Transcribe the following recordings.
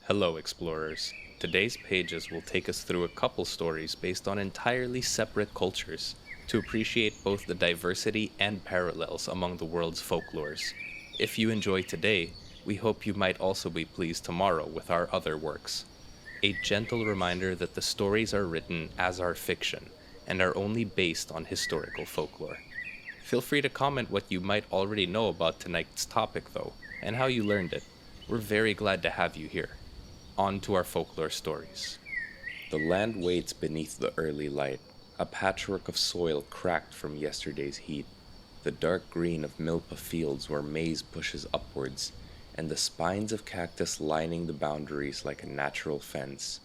Hello, explorers. Today's pages will take us through a couple stories based on entirely separate cultures to appreciate both the diversity and parallels among the world's folklores. If you enjoy today, we hope you might also be pleased tomorrow with our other works. A gentle reminder that the stories are written as our fiction and are only based on historical folklore. Feel free to comment what you might already know about tonight's topic, though, and how you learned it. We're very glad to have you here. On to our folklore stories. The land waits beneath the early light, a patchwork of soil cracked from yesterday's heat, the dark green of milpa fields where maize pushes upwards, and the spines of cactus lining the boundaries like a natural fence.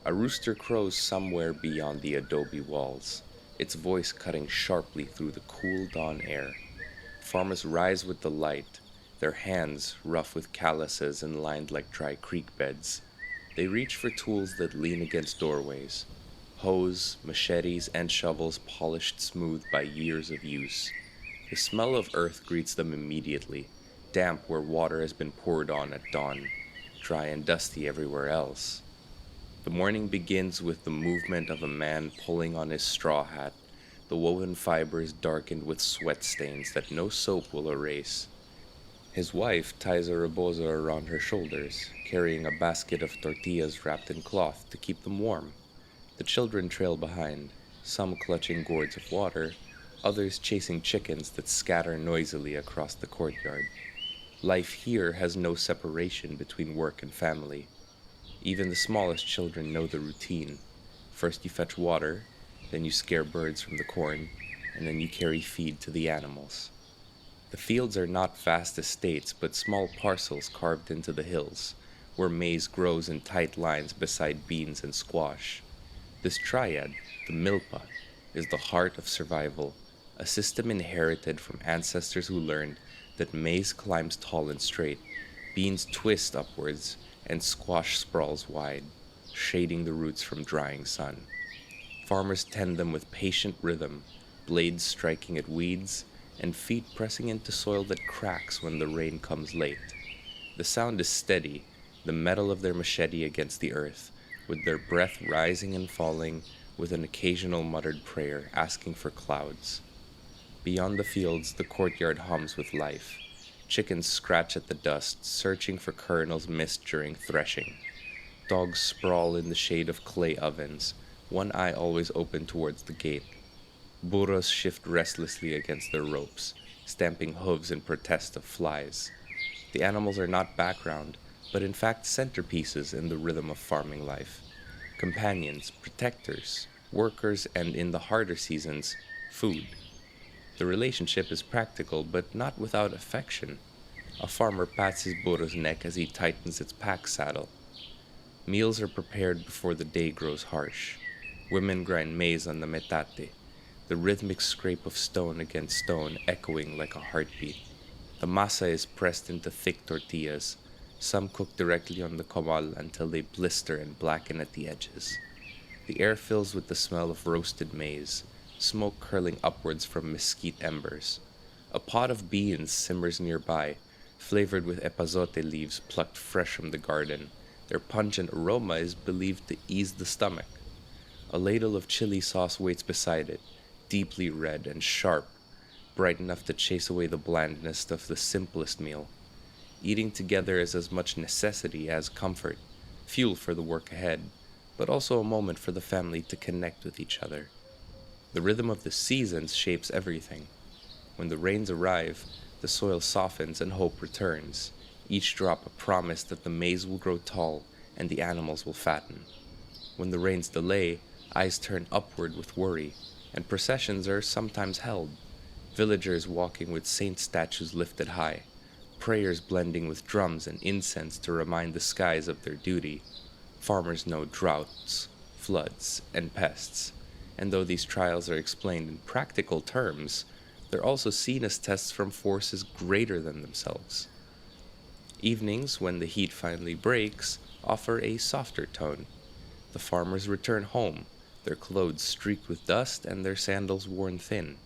A rooster crows somewhere beyond the adobe walls, its voice cutting sharply through the cool dawn air. Farmers rise with the light, their hands rough with calluses and lined like dry creek beds. They reach for tools that lean against doorways, hoes, machetes, and shovels polished smooth by years of use. The smell of earth greets them immediately, damp where water has been poured on at dawn, dry and dusty everywhere else. The morning begins with the movement of a man pulling on his straw hat, the woven fibers darkened with sweat stains that no soap will erase. His wife ties a rebozo around her shoulders, carrying a basket of tortillas wrapped in cloth to keep them warm. The children trail behind, some clutching gourds of water, others chasing chickens that scatter noisily across the courtyard. Life here has no separation between work and family. Even the smallest children know the routine. First you fetch water, then you scare birds from the corn, and then you carry feed to the animals. The fields are not vast estates, but small parcels carved into the hills, where maize grows in tight lines beside beans and squash. This triad, the milpa, is the heart of survival, a system inherited from ancestors who learned that maize climbs tall and straight, beans twist upwards, and squash sprawls wide, shading the roots from drying sun. Farmers tend them with patient rhythm, blades striking at weeds, and feet pressing into soil that cracks when the rain comes late. The sound is steady, the metal of their machete against the earth, with their breath rising and falling, with an occasional muttered prayer asking for clouds. Beyond the fields, the courtyard hums with life. Chickens scratch at the dust, searching for kernels missed during threshing. Dogs sprawl in the shade of clay ovens, one eye always open towards the gate. Burros shift restlessly against their ropes, stamping hooves in protest of flies. The animals are not background, but in fact centerpieces in the rhythm of farming life. Companions, protectors, workers, and in the harder seasons, food. The relationship is practical, but not without affection. A farmer pats his burro's neck as he tightens its pack saddle. Meals are prepared before the day grows harsh. Women grind maize on the metate, the rhythmic scrape of stone against stone echoing like a heartbeat. The masa is pressed into thick tortillas, some cooked directly on the comal until they blister and blacken at the edges. The air fills with the smell of roasted maize, smoke curling upwards from mesquite embers. A pot of beans simmers nearby, flavored with epazote leaves plucked fresh from the garden. Their pungent aroma is believed to ease the stomach. A ladle of chili sauce waits beside it, deeply red and sharp, bright enough to chase away the blandness of the simplest meal. Eating together is as much necessity as comfort, fuel for the work ahead, but also a moment for the family to connect with each other. The rhythm of the seasons shapes everything. When the rains arrive, the soil softens and hope returns, each drop a promise that the maize will grow tall and the animals will fatten. When the rains delay, eyes turn upward with worry, and processions are sometimes held, villagers walking with saint statues lifted high, prayers blending with drums and incense to remind the skies of their duty. Farmers know droughts, floods, and pests, and though these trials are explained in practical terms, they're also seen as tests from forces greater than themselves. Evenings, when the heat finally breaks, offer a softer tone. The farmers return home, their clothes streaked with dust and their sandals worn thin.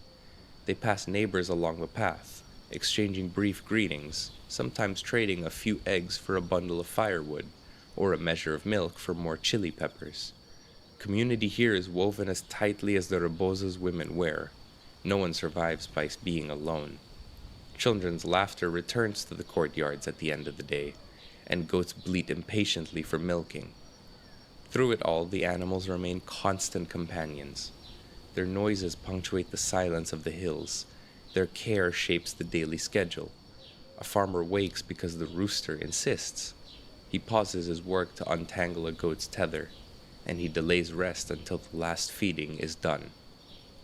They pass neighbors along the path, exchanging brief greetings, sometimes trading a few eggs for a bundle of firewood, or a measure of milk for more chili peppers. Community here is woven as tightly as the rebosas women wear. No one survives by being alone. Children's laughter returns to the courtyards at the end of the day, and goats bleat impatiently for milking. Through it all, the animals remain constant companions. Their noises punctuate the silence of the hills. Their care shapes the daily schedule. A farmer wakes because the rooster insists. He pauses his work to untangle a goat's tether, and he delays rest until the last feeding is done.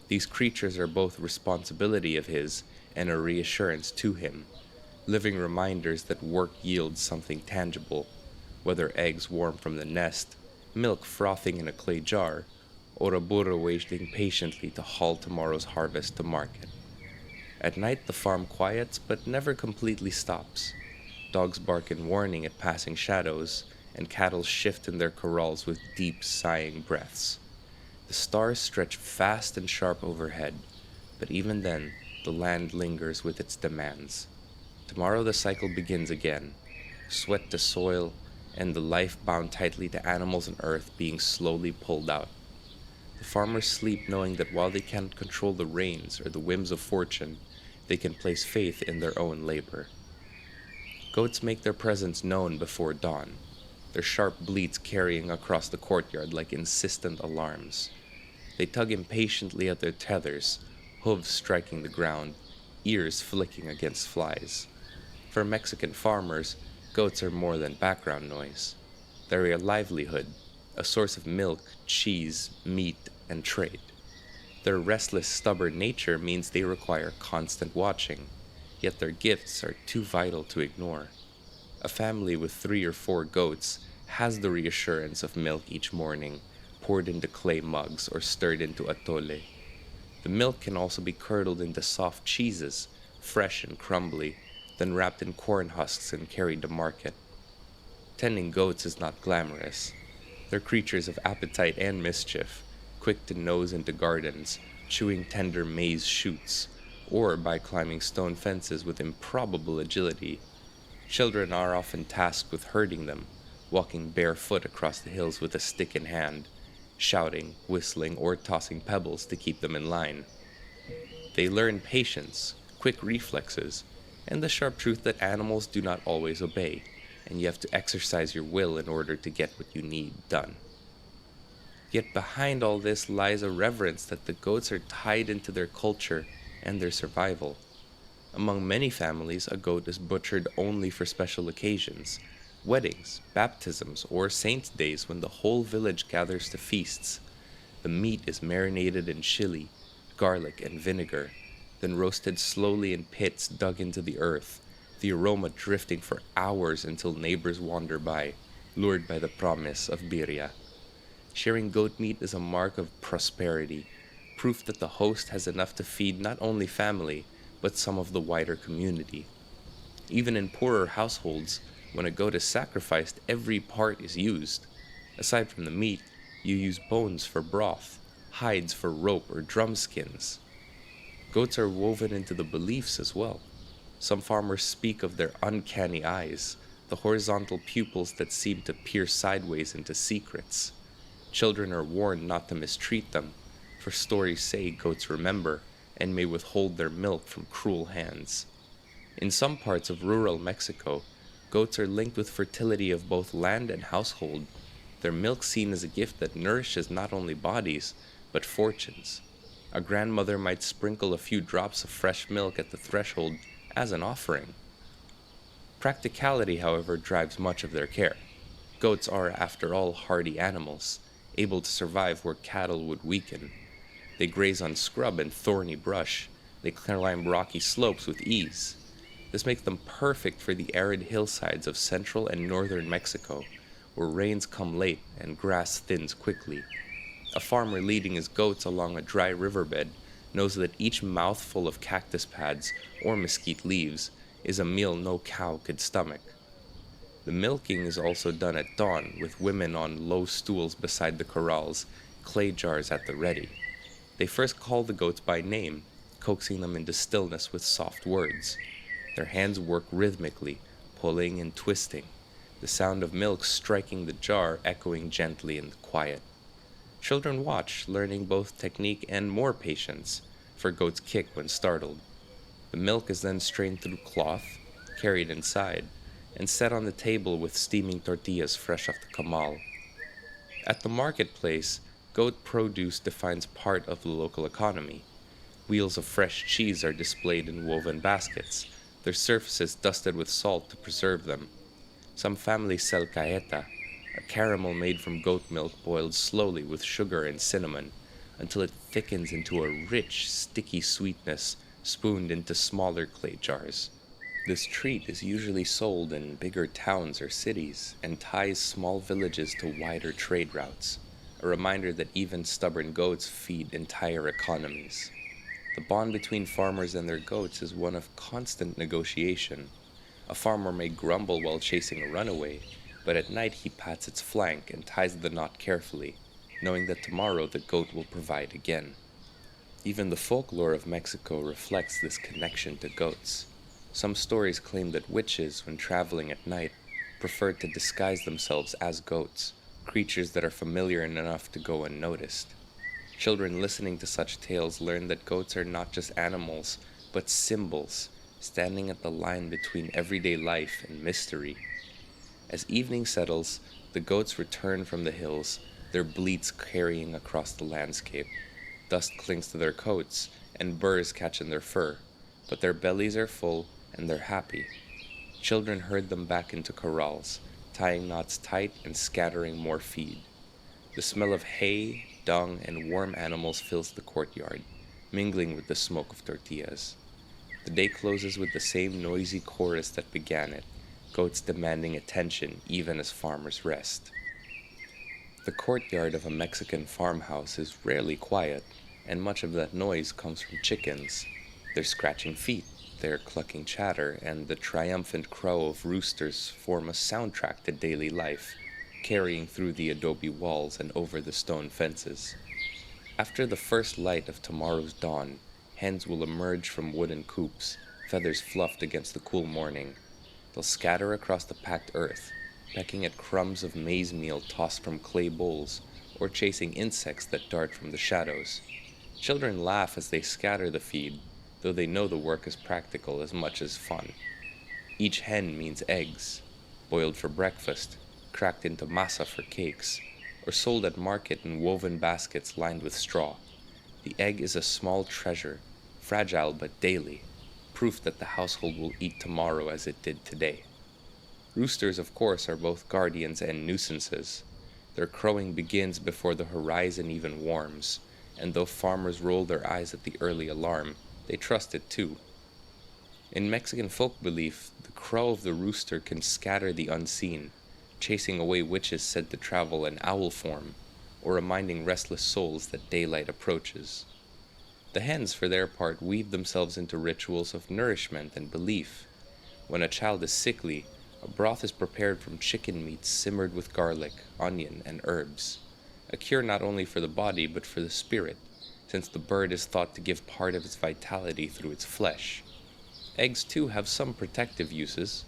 These creatures are both responsibility of his and a reassurance to him, living reminders that work yields something tangible, whether eggs warm from the nest, milk frothing in a clay jar, or a burro waiting patiently to haul tomorrow's harvest to market. At night the farm quiets but never completely stops. Dogs bark in warning at passing shadows, and cattle shift in their corrals with deep sighing breaths. The stars stretch fast and sharp overhead, but even then, the land lingers with its demands. Tomorrow the cycle begins again, sweat to soil, and the life bound tightly to animals and earth being slowly pulled out. The farmers sleep knowing that while they cannot control the rains or the whims of fortune, they can place faith in their own labor. Goats make their presence known before dawn, their sharp bleats carrying across the courtyard like insistent alarms. They tug impatiently at their tethers, hooves striking the ground, ears flicking against flies. For Mexican farmers, goats are more than background noise. They're a livelihood, a source of milk, cheese, meat, and trade. Their restless, stubborn nature means they require constant watching, yet their gifts are too vital to ignore. A family with 3 or 4 goats has the reassurance of milk each morning, poured into clay mugs or stirred into atole. The milk can also be curdled into soft cheeses, fresh and crumbly, then wrapped in corn husks and carried to market. Tending goats is not glamorous. They're creatures of appetite and mischief, quick to nose into gardens, chewing tender maize shoots, or by climbing stone fences with improbable agility. Children are often tasked with herding them, walking barefoot across the hills with a stick in hand, shouting, whistling, or tossing pebbles to keep them in line. They learn patience, quick reflexes, and the sharp truth that animals do not always obey, and you have to exercise your will in order to get what you need done. Yet behind all this lies a reverence that the goats are tied into their culture and their survival. Among many families, a goat is butchered only for special occasions, weddings, baptisms, or saints' days when the whole village gathers to feasts. The meat is marinated in chili, garlic, and vinegar, then roasted slowly in pits dug into the earth, the aroma drifting for hours until neighbors wander by, lured by the promise of birria. Sharing goat meat is a mark of prosperity, proof that the host has enough to feed not only family, but some of the wider community. Even in poorer households, when a goat is sacrificed, every part is used. Aside from the meat, you use bones for broth, hides for rope or drum skins. Goats are woven into the beliefs as well. Some farmers speak of their uncanny eyes, the horizontal pupils that seem to peer sideways into secrets. Children are warned not to mistreat them, for stories say goats remember and may withhold their milk from cruel hands. In some parts of rural Mexico, goats are linked with fertility of both land and household, their milk seen as a gift that nourishes not only bodies, but fortunes. A grandmother might sprinkle a few drops of fresh milk at the threshold as an offering. Practicality, however, drives much of their care. Goats are, after all, hardy animals, able to survive where cattle would weaken. They graze on scrub and thorny brush. They climb rocky slopes with ease. This makes them perfect for the arid hillsides of central and northern Mexico, where rains come late and grass thins quickly. A farmer leading his goats along a dry riverbed knows that each mouthful of cactus pads or mesquite leaves is a meal no cow could stomach. The milking is also done at dawn, with women on low stools beside the corrals, clay jars at the ready. They first call the goats by name, coaxing them into stillness with soft words. Their hands work rhythmically, pulling and twisting. the sound of milk striking the jar echoing gently in the quiet. Children watch, learning both technique and more patience, for goats kick when startled. The milk is then strained through cloth, carried inside, and set on the table with steaming tortillas fresh off the comal. At the marketplace, goat produce defines part of the local economy. Wheels of fresh cheese are displayed in woven baskets, their surfaces dusted with salt to preserve them. Some families sell caeta, a caramel made from goat milk boiled slowly with sugar and cinnamon until it thickens into a rich, sticky sweetness spooned into smaller clay jars. This treat is usually sold in bigger towns or cities and ties small villages to wider trade routes, a reminder that even stubborn goats feed entire economies. The bond between farmers and their goats is one of constant negotiation. A farmer may grumble while chasing a runaway, but at night he pats its flank and ties the knot carefully, knowing that tomorrow the goat will provide again. Even the folklore of Mexico reflects this connection to goats. Some stories claim that witches, when traveling at night, prefer to disguise themselves as goats, creatures that are familiar enough to go unnoticed. Children listening to such tales learn that goats are not just animals, but symbols, standing at the line between everyday life and mystery. As evening settles, the goats return from the hills, their bleats carrying across the landscape. Dust clings to their coats, and burrs catch in their fur, but their bellies are full and they're happy. Children herd them back into corrals, tying knots tight and scattering more feed. The smell of hay, dung, and warm animals fills the courtyard, mingling with the smoke of tortillas. The day closes with the same noisy chorus that began it, goats demanding attention even as farmers rest. The courtyard of a Mexican farmhouse is rarely quiet, and much of that noise comes from chickens. Their scratching feet, their clucking chatter, and the triumphant crow of roosters form a soundtrack to daily life, carrying through the adobe walls and over the stone fences. After the first light of tomorrow's dawn, hens will emerge from wooden coops, feathers fluffed against the cool morning. They'll scatter across the packed earth, pecking at crumbs of maize meal tossed from clay bowls, or chasing insects that dart from the shadows. Children laugh as they scatter the feed, though they know the work is practical as much as fun. Each hen means eggs, boiled for breakfast, cracked into masa for cakes, or sold at market in woven baskets lined with straw. The egg is a small treasure, fragile but daily, proof that the household will eat tomorrow as it did today. Roosters, of course, are both guardians and nuisances. Their crowing begins before the horizon even warms, and though farmers roll their eyes at the early alarm, they trust it too. In Mexican folk belief, the crow of the rooster can scatter the unseen, chasing away witches said to travel in owl form, or reminding restless souls that daylight approaches. The hens, for their part, weave themselves into rituals of nourishment and belief. When a child is sickly, a broth is prepared from chicken meat simmered with garlic, onion, and herbs, a cure not only for the body but for the spirit, since the bird is thought to give part of its vitality through its flesh. Eggs, too, have some protective uses.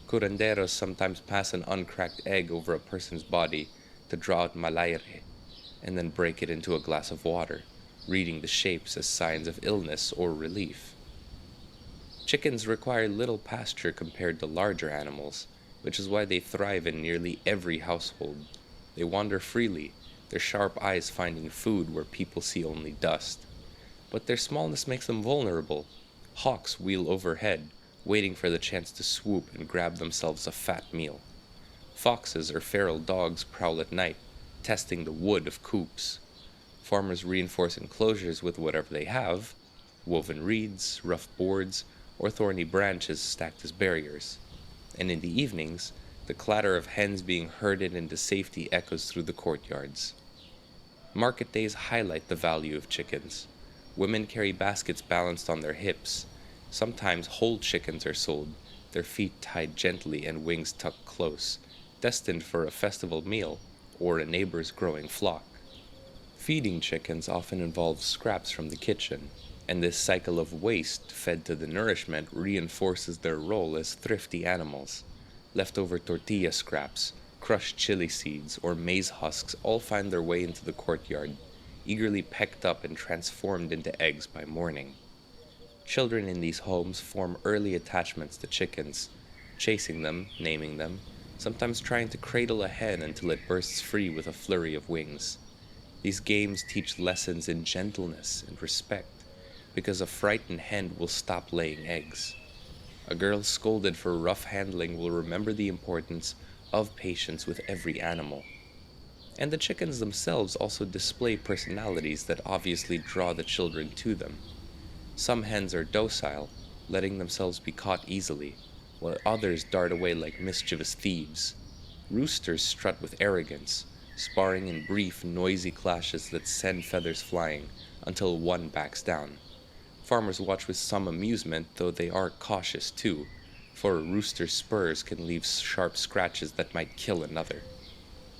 Curanderos sometimes pass an uncracked egg over a person's body to draw out malaire, and then break it into a glass of water, reading the shapes as signs of illness or relief. Chickens require little pasture compared to larger animals, which is why they thrive in nearly every household. They wander freely, their sharp eyes finding food where people see only dust. But their smallness makes them vulnerable. Hawks wheel overhead, waiting for the chance to swoop and grab themselves a fat meal. Foxes or feral dogs prowl at night, testing the wood of coops. Farmers reinforce enclosures with whatever they have, woven reeds, rough boards, or thorny branches stacked as barriers. And in the evenings, the clatter of hens being herded into safety echoes through the courtyards. Market days highlight the value of chickens. Women carry baskets balanced on their hips. Sometimes whole chickens are sold, their feet tied gently and wings tucked close, destined for a festival meal or a neighbor's growing flock. Feeding chickens often involves scraps from the kitchen, and this cycle of waste fed to the nourishment reinforces their role as thrifty animals. Leftover tortilla scraps, crushed chili seeds, or maize husks all find their way into the courtyard, eagerly pecked up and transformed into eggs by morning. Children in these homes form early attachments to chickens, chasing them, naming them, sometimes trying to cradle a hen until it bursts free with a flurry of wings. These games teach lessons in gentleness and respect, because a frightened hen will stop laying eggs. A girl scolded for rough handling will remember the importance of patience with every animal. And the chickens themselves also display personalities that obviously draw the children to them. Some hens are docile, letting themselves be caught easily, while others dart away like mischievous thieves. Roosters strut with arrogance, sparring in brief, noisy clashes that send feathers flying until one backs down. Farmers watch with some amusement, though they are cautious too, for a rooster's spurs can leave sharp scratches that might kill another.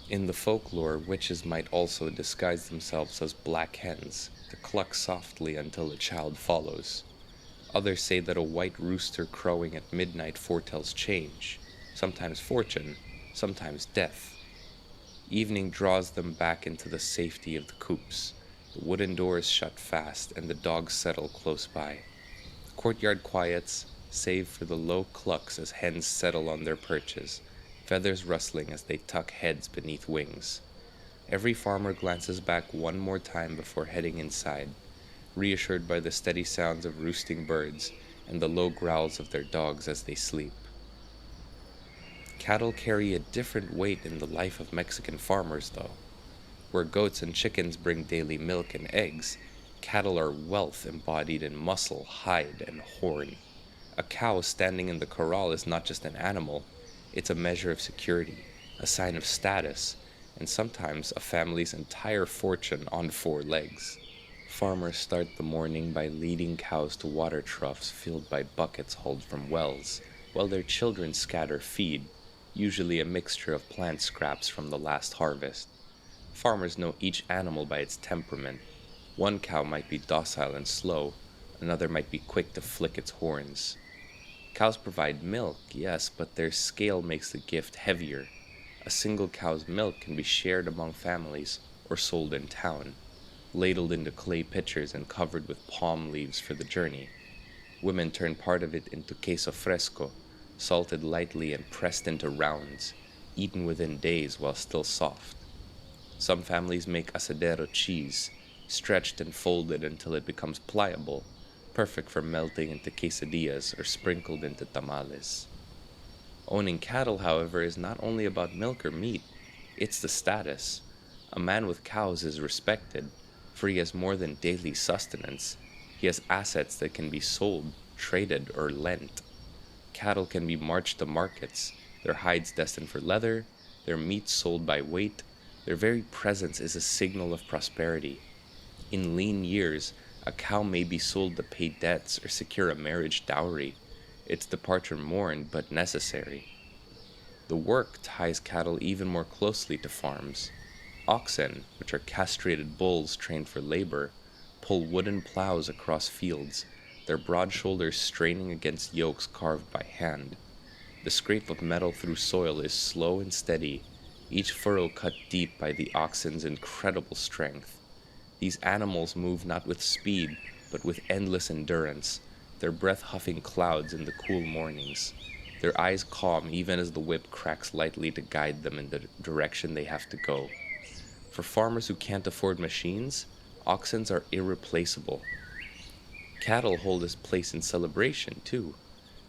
In the folklore, witches might also disguise themselves as black hens to cluck softly until a child follows. Others say that a white rooster crowing at midnight foretells change, sometimes fortune, sometimes death. Evening draws them back into the safety of the coops. The wooden doors shut fast, and the dogs settle close by. The courtyard quiets, save for the low clucks as hens settle on their perches, feathers rustling as they tuck heads beneath wings. Every farmer glances back one more time before heading inside, reassured by the steady sounds of roosting birds and the low growls of their dogs as they sleep. Cattle carry a different weight in the life of Mexican farmers, though. Where goats and chickens bring daily milk and eggs, cattle are wealth embodied in muscle, hide, and horn. A cow standing in the corral is not just an animal, it's a measure of security, a sign of status, and sometimes a family's entire fortune on four legs. Farmers start the morning by leading cows to water troughs filled by buckets hauled from wells, while their children scatter feed, usually a mixture of plant scraps from the last harvest. Farmers know each animal by its temperament. One cow might be docile and slow, another might be quick to flick its horns. Cows provide milk, yes, but their scale makes the gift heavier. A single cow's milk can be shared among families or sold in town, ladled into clay pitchers and covered with palm leaves for the journey. Women turn part of it into queso fresco, salted lightly and pressed into rounds, eaten within days while still soft. Some families make asadero cheese, stretched and folded until it becomes pliable, perfect for melting into quesadillas or sprinkled into tamales. Owning cattle, however, is not only about milk or meat, it's the status. A man with cows is respected, for he has more than daily sustenance. He has assets that can be sold, traded, or lent. Cattle can be marched to markets, their hides destined for leather, their meat sold by weight. Their very presence is a signal of prosperity. In lean years, a cow may be sold to pay debts or secure a marriage dowry. Its departure mourned but necessary. The work ties cattle even more closely to farms. Oxen, which are castrated bulls trained for labor, pull wooden plows across fields, their broad shoulders straining against yokes carved by hand. The scrape of metal through soil is slow and steady, each furrow cut deep by the oxen's incredible strength. These animals move not with speed, but with endless endurance, their breath huffing clouds in the cool mornings, their eyes calm even as the whip cracks lightly to guide them in the direction they have to go. For farmers who can't afford machines, oxen are irreplaceable. Cattle hold its place in celebration, too.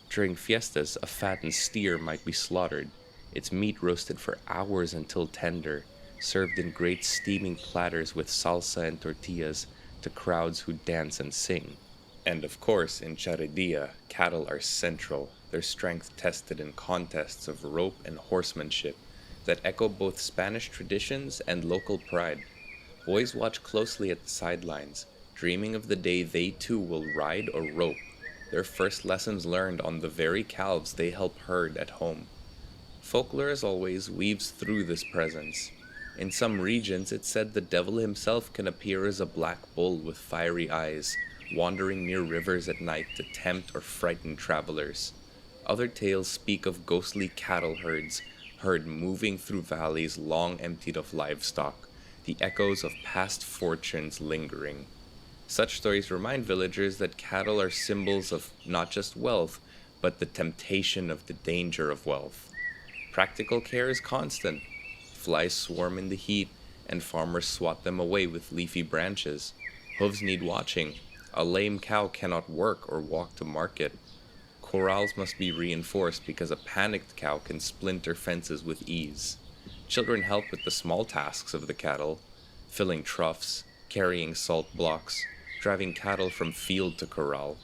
During fiestas, a fattened steer might be slaughtered, its meat roasted for hours until tender, served in great steaming platters with salsa and tortillas to crowds who dance and sing. And of course, in charredia, cattle are central, their strength tested in contests of rope and horsemanship that echo both Spanish traditions and local pride. Boys watch closely at the sidelines, dreaming of the day they too will ride or rope, their first lessons learned on the very calves they help herd at home. Folklore, as always, weaves through this presence. In some regions, it's said the devil himself can appear as a black bull with fiery eyes, wandering near rivers at night to tempt or frighten travelers. Other tales speak of ghostly cattle herds heard moving through valleys long emptied of livestock, the echoes of past fortunes lingering. Such stories remind villagers that cattle are symbols of not just wealth, but the temptation of the danger of wealth. Practical care is constant. Flies swarm in the heat, and farmers swat them away with leafy branches. Hooves need watching. A lame cow cannot work or walk to market. Corrals must be reinforced because a panicked cow can splinter fences with ease. Children help with the small tasks of the cattle, filling troughs, carrying salt blocks, driving cattle from field to corral.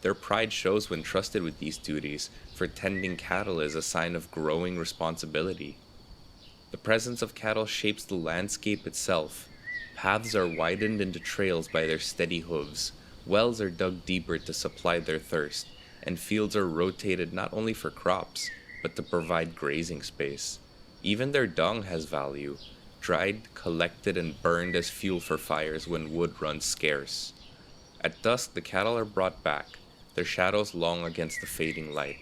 Their pride shows when trusted with these duties, for tending cattle is a sign of growing responsibility. The presence of cattle shapes the landscape itself. Paths are widened into trails by their steady hooves, wells are dug deeper to supply their thirst, and fields are rotated not only for crops, but to provide grazing space. Even their dung has value, dried, collected, and burned as fuel for fires when wood runs scarce. At dusk, the cattle are brought back, their shadows long against the fading light.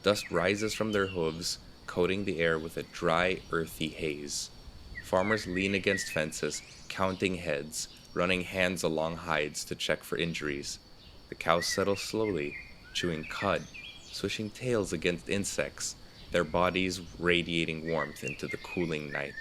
Dust rises from their hooves, coating the air with a dry, earthy haze. Farmers lean against fences, counting heads, running hands along hides to check for injuries. The cows settle slowly, chewing cud, swishing tails against insects, their bodies radiating warmth into the cooling night.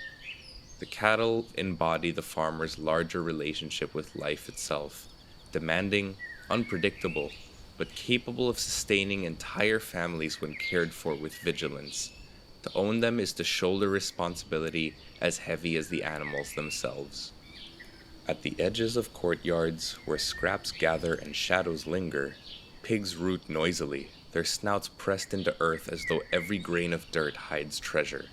The cattle embody the farmer's larger relationship with life itself, demanding, unpredictable, but capable of sustaining entire families when cared for with vigilance. To own them is to shoulder responsibility as heavy as the animals themselves. At the edges of courtyards, where scraps gather and shadows linger, pigs root noisily, their snouts pressed into earth as though every grain of dirt hides treasure.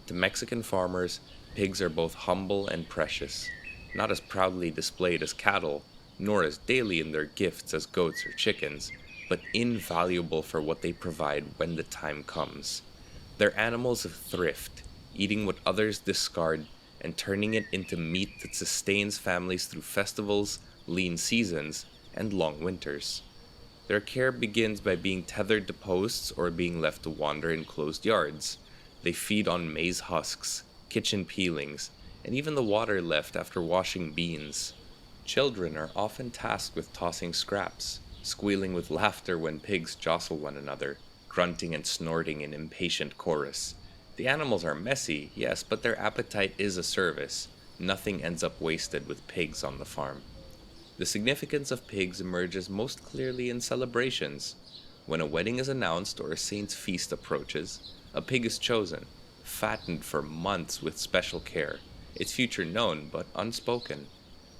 To Mexican farmers, pigs are both humble and precious, not as proudly displayed as cattle, nor as daily in their gifts as goats or chickens, but invaluable for what they provide when the time comes. They're animals of thrift, eating what others discard and turning it into meat that sustains families through festivals, lean seasons, and long winters. Their care begins by being tethered to posts or being left to wander in closed yards. They feed on maize husks, kitchen peelings, and even the water left after washing beans. Children are often tasked with tossing scraps, squealing with laughter when pigs jostle one another, grunting and snorting in impatient chorus. The animals are messy, yes, but their appetite is a service. Nothing ends up wasted with pigs on the farm. The significance of pigs emerges most clearly in celebrations. When a wedding is announced or a saint's feast approaches, a pig is chosen, fattened for months with special care, its future known but unspoken.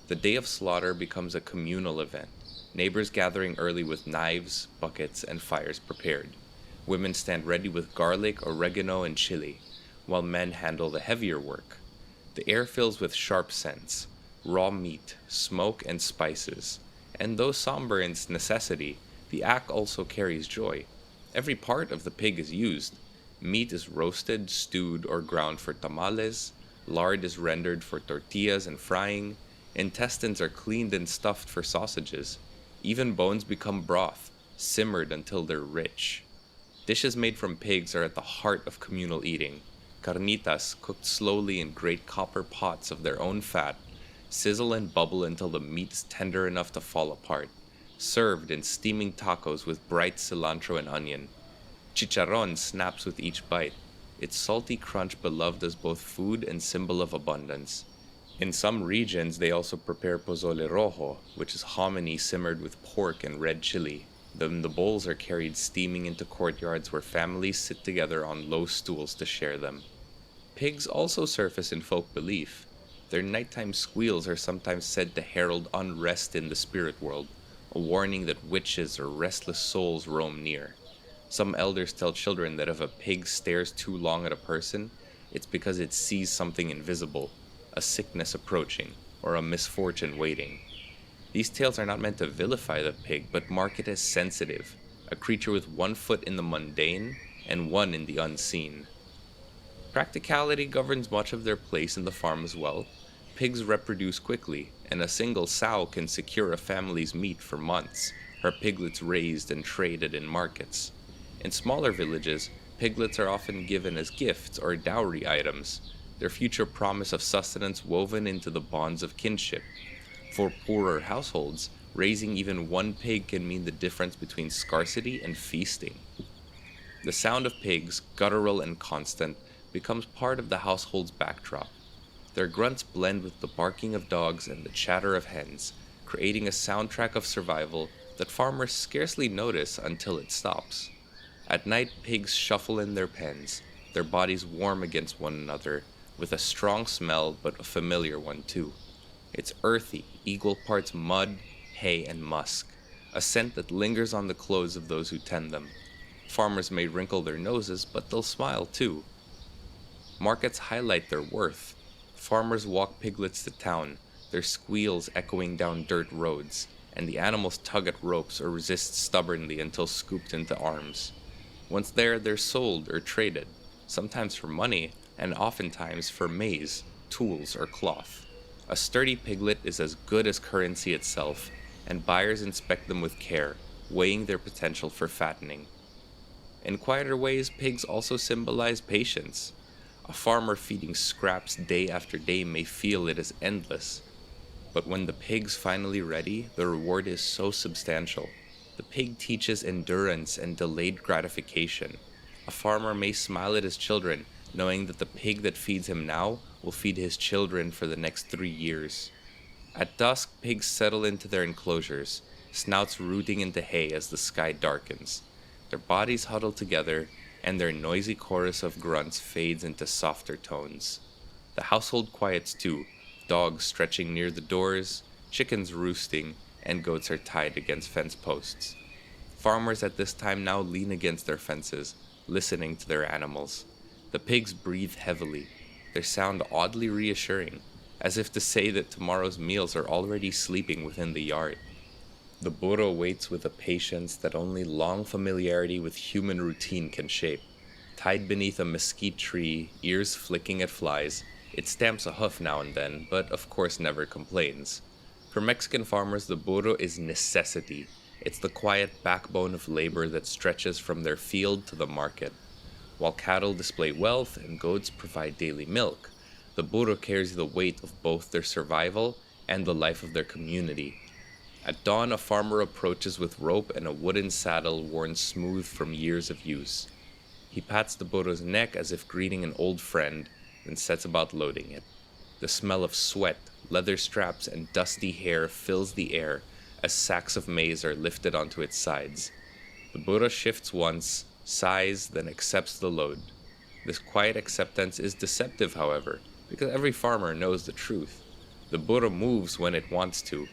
The day of slaughter becomes a communal event, neighbors gathering early with knives, buckets, and fires prepared. Women stand ready with garlic, oregano, and chili, while men handle the heavier work. The air fills with sharp scents, raw meat, smoke, and spices. And though somber in its necessity, the act also carries joy. Every part of the pig is used. Meat is roasted, stewed, or ground for tamales. Lard is rendered for tortillas and frying. Intestines are cleaned and stuffed for sausages. Even bones become broth, simmered until they're rich. Dishes made from pigs are at the heart of communal eating. Carnitas, cooked slowly in great copper pots of their own fat, sizzle and bubble until the meat is tender enough to fall apart, served in steaming tacos with bright cilantro and onion. Chicharron snaps with each bite, its salty crunch beloved as both food and symbol of abundance. In some regions, they also prepare pozole rojo, which is hominy simmered with pork and red chili. Then the bowls are carried steaming into courtyards where families sit together on low stools to share them. Pigs also surface in folk belief. Their nighttime squeals are sometimes said to herald unrest in the spirit world, a warning that witches or restless souls roam near. Some elders tell children that if a pig stares too long at a person, it's because it sees something invisible, a sickness approaching, or a misfortune waiting. These tales are not meant to vilify the pig, but mark it as sensitive, a creature with one foot in the mundane and one in the unseen. Practicality governs much of their place in the farm as well. Pigs reproduce quickly, and a single sow can secure a family's meat for months, her piglets raised and traded in markets. In smaller villages, piglets are often given as gifts or dowry items, their future promise of sustenance woven into the bonds of kinship. For poorer households, raising even one pig can mean the difference between scarcity and feasting. The sound of pigs, guttural and constant, becomes part of the household's backdrop. Their grunts blend with the barking of dogs and the chatter of hens, creating a soundtrack of survival that farmers scarcely notice until it stops. At night, pigs shuffle in their pens, their bodies warm against one another, with a strong smell but a familiar one too. It's earthy, equal parts mud, hay, and musk, a scent that lingers on the clothes of those who tend them. Farmers may wrinkle their noses, but they'll smile too. Markets highlight their worth. Farmers walk piglets to town, their squeals echoing down dirt roads, and the animals tug at ropes or resist stubbornly until scooped into arms. Once there, they're sold or traded, sometimes for money, and oftentimes for maize, tools, or cloth. A sturdy piglet is as good as currency itself, and buyers inspect them with care, weighing their potential for fattening. In quieter ways, pigs also symbolize patience. A farmer feeding scraps day after day may feel it is endless, but when the pig's finally ready, the reward is so substantial. The pig teaches endurance and delayed gratification. A farmer may smile at his children, knowing that the pig that feeds him now will feed his children for the next 3 years. At dusk, pigs settle into their enclosures, snouts rooting into hay as the sky darkens. Their bodies huddle together, and their noisy chorus of grunts fades into softer tones. The household quiets too, dogs stretching near the doors, chickens roosting, and goats are tied against fence posts. Farmers at this time now lean against their fences, listening to their animals. The pigs breathe heavily, their sound oddly reassuring, as if to say that tomorrow's meals are already sleeping within the yard. The burro waits with a patience that only long familiarity with human routine can shape. Tied beneath a mesquite tree, ears flicking at flies, it stamps a hoof now and then, but of course never complains. For Mexican farmers, the burro is necessity. It's the quiet backbone of labor that stretches from their field to the market. While cattle display wealth and goats provide daily milk, the burro carries the weight of both their survival and the life of their community. At dawn, a farmer approaches with rope and a wooden saddle worn smooth from years of use. He pats the burro's neck as if greeting an old friend, then sets about loading it. The smell of sweat, leather straps, and dusty hair fills the air as sacks of maize are lifted onto its sides. The burro shifts once, sighs, then accepts the load. This quiet acceptance is deceptive, however, because every farmer knows the truth. The burro moves when it wants to.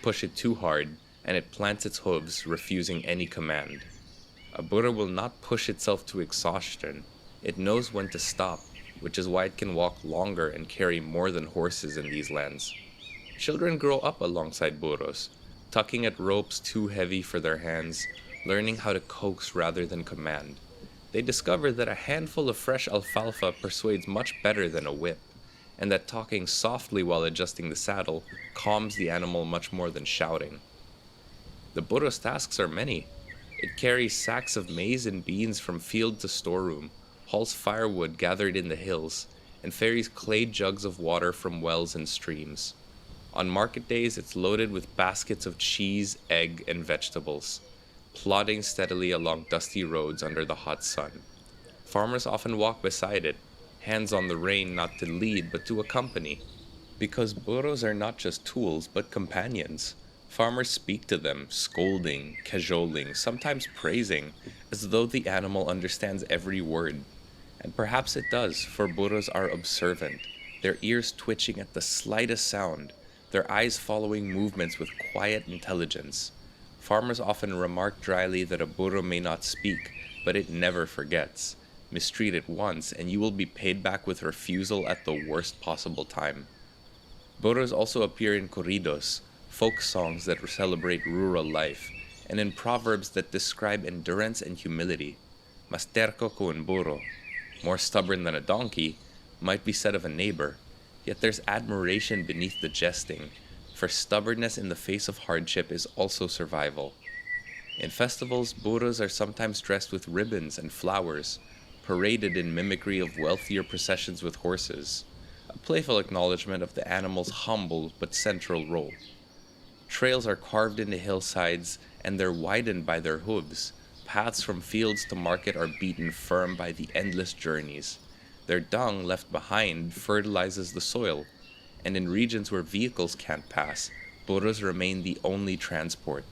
Push it too hard, and it plants its hooves, refusing any command. A burro will not push itself to exhaustion. It knows when to stop, which is why it can walk longer and carry more than horses in these lands. Children grow up alongside burros, tugging at ropes too heavy for their hands, learning how to coax rather than command. They discover that a handful of fresh alfalfa persuades much better than a whip, and that talking softly while adjusting the saddle calms the animal much more than shouting. The burro's tasks are many. It carries sacks of maize and beans from field to storeroom, hauls firewood gathered in the hills, and ferries clay jugs of water from wells and streams. On market days, it's loaded with baskets of cheese, egg, and vegetables, plodding steadily along dusty roads under the hot sun. Farmers often walk beside it, hands on the rein not to lead but to accompany. Because burros are not just tools but companions, farmers speak to them, scolding, cajoling, sometimes praising, as though the animal understands every word. And perhaps it does, for burros are observant, their ears twitching at the slightest sound, their eyes following movements with quiet intelligence. Farmers often remark dryly that a burro may not speak, but it never forgets. Mistreat it once, and you will be paid back with refusal at the worst possible time. Burros also appear in corridos, folk songs that celebrate rural life, and in proverbs that describe endurance and humility. Mas terco que un burro, more stubborn than a donkey, might be said of a neighbor, yet there's admiration beneath the jesting, for stubbornness in the face of hardship is also survival. In festivals, burros are sometimes dressed with ribbons and flowers, paraded in mimicry of wealthier processions with horses, a playful acknowledgement of the animal's humble but central role. Trails are carved into hillsides and they're widened by their hooves. Paths from fields to market are beaten firm by the endless journeys. Their dung left behind fertilizes the soil, and in regions where vehicles can't pass, burros remain the only transport.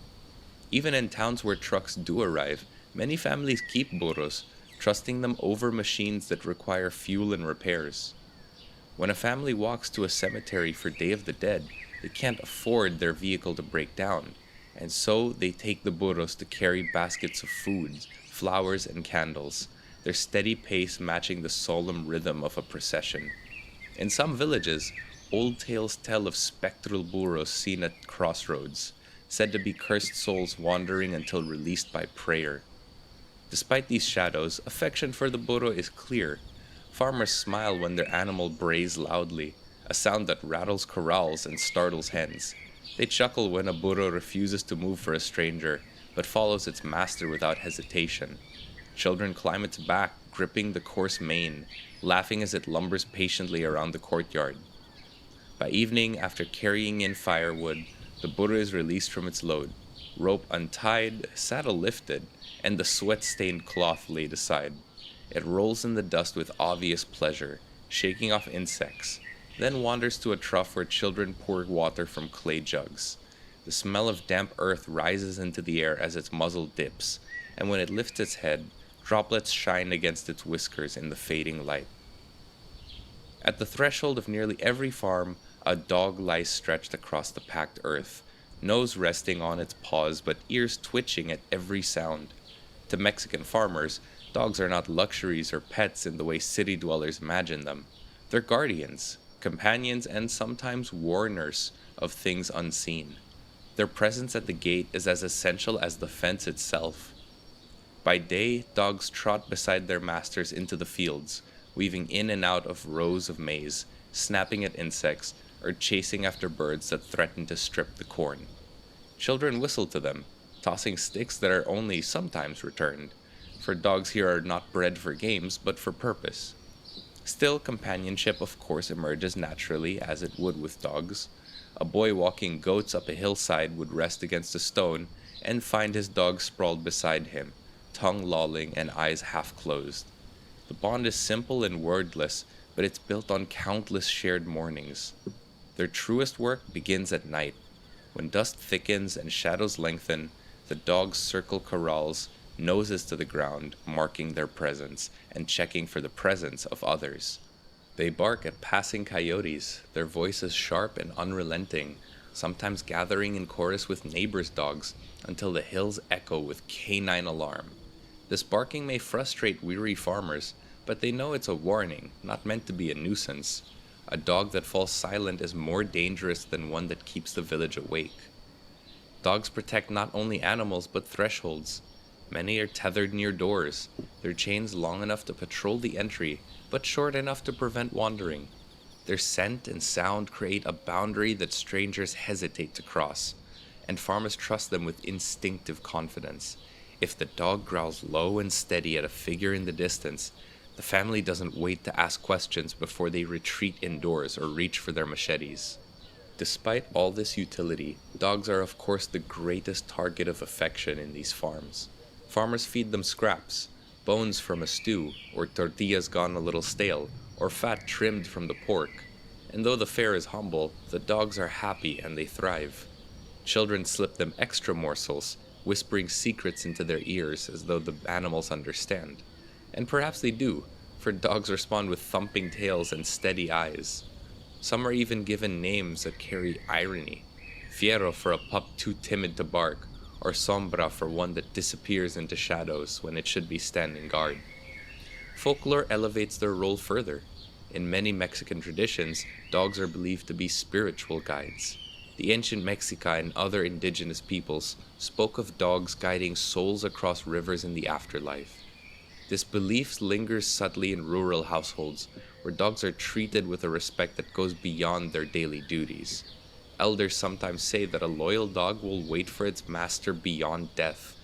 Even in towns where trucks do arrive, many families keep burros, trusting them over machines that require fuel and repairs. When a family walks to a cemetery for Day of the Dead, they can't afford their vehicle to break down, and so they take the burros to carry baskets of foods, flowers, and candles, their steady pace matching the solemn rhythm of a procession. In some villages, old tales tell of spectral burros seen at crossroads, said to be cursed souls wandering until released by prayer. Despite these shadows, affection for the burro is clear. Farmers smile when their animal brays loudly, a sound that rattles corrals and startles hens. They chuckle when a burro refuses to move for a stranger, but follows its master without hesitation. Children climb its back, gripping the coarse mane, laughing as it lumbers patiently around the courtyard. By evening, after carrying in firewood, the burro is released from its load, rope untied, saddle lifted, and the sweat-stained cloth laid aside. It rolls in the dust with obvious pleasure, shaking off insects, then wanders to a trough where children pour water from clay jugs. The smell of damp earth rises into the air as its muzzle dips, and when it lifts its head, droplets shine against its whiskers in the fading light. At the threshold of nearly every farm, a dog lies stretched across the packed earth, nose resting on its paws but ears twitching at every sound. To Mexican farmers, dogs are not luxuries or pets in the way city dwellers imagine them. They're guardians, companions, and sometimes warners of things unseen. Their presence at the gate is as essential as the fence itself. By day, dogs trot beside their masters into the fields, weaving in and out of rows of maize, snapping at insects, or chasing after birds that threaten to strip the corn. Children whistle to them, tossing sticks that are only sometimes returned, for dogs here are not bred for games but for purpose. Still, companionship of course emerges naturally, as it would with dogs. A boy walking goats up a hillside would rest against a stone and find his dog sprawled beside him, tongue lolling and eyes half closed. The bond is simple and wordless, but it's built on countless shared mornings. Their truest work begins at night. When dust thickens and shadows lengthen, the dogs circle corrals, noses to the ground, marking their presence and checking for the presence of others. They bark at passing coyotes, their voices sharp and unrelenting, sometimes gathering in chorus with neighbors' dogs until the hills echo with canine alarm. This barking may frustrate weary farmers, but they know it's a warning, not meant to be a nuisance. A dog that falls silent is more dangerous than one that keeps the village awake. Dogs protect not only animals but thresholds. Many are tethered near doors, their chains long enough to patrol the entry, but short enough to prevent wandering. Their scent and sound create a boundary that strangers hesitate to cross, and farmers trust them with instinctive confidence. If the dog growls low and steady at a figure in the distance, the family doesn't wait to ask questions before they retreat indoors or reach for their machetes. Despite all this utility, dogs are of course the greatest target of affection in these farms. Farmers feed them scraps, bones from a stew, or tortillas gone a little stale, or fat trimmed from the pork. And though the fare is humble, the dogs are happy and they thrive. Children slip them extra morsels, whispering secrets into their ears as though the animals understand. And perhaps they do, for dogs respond with thumping tails and steady eyes. Some are even given names that carry irony. Fiero for a pup too timid to bark, or Sombra for one that disappears into shadows when it should be standing guard. Folklore elevates their role further. In many Mexican traditions, dogs are believed to be spiritual guides. The ancient Mexica and other indigenous peoples spoke of dogs guiding souls across rivers in the afterlife. This belief lingers subtly in rural households, where dogs are treated with a respect that goes beyond their daily duties. Elders sometimes say that a loyal dog will wait for its master beyond death,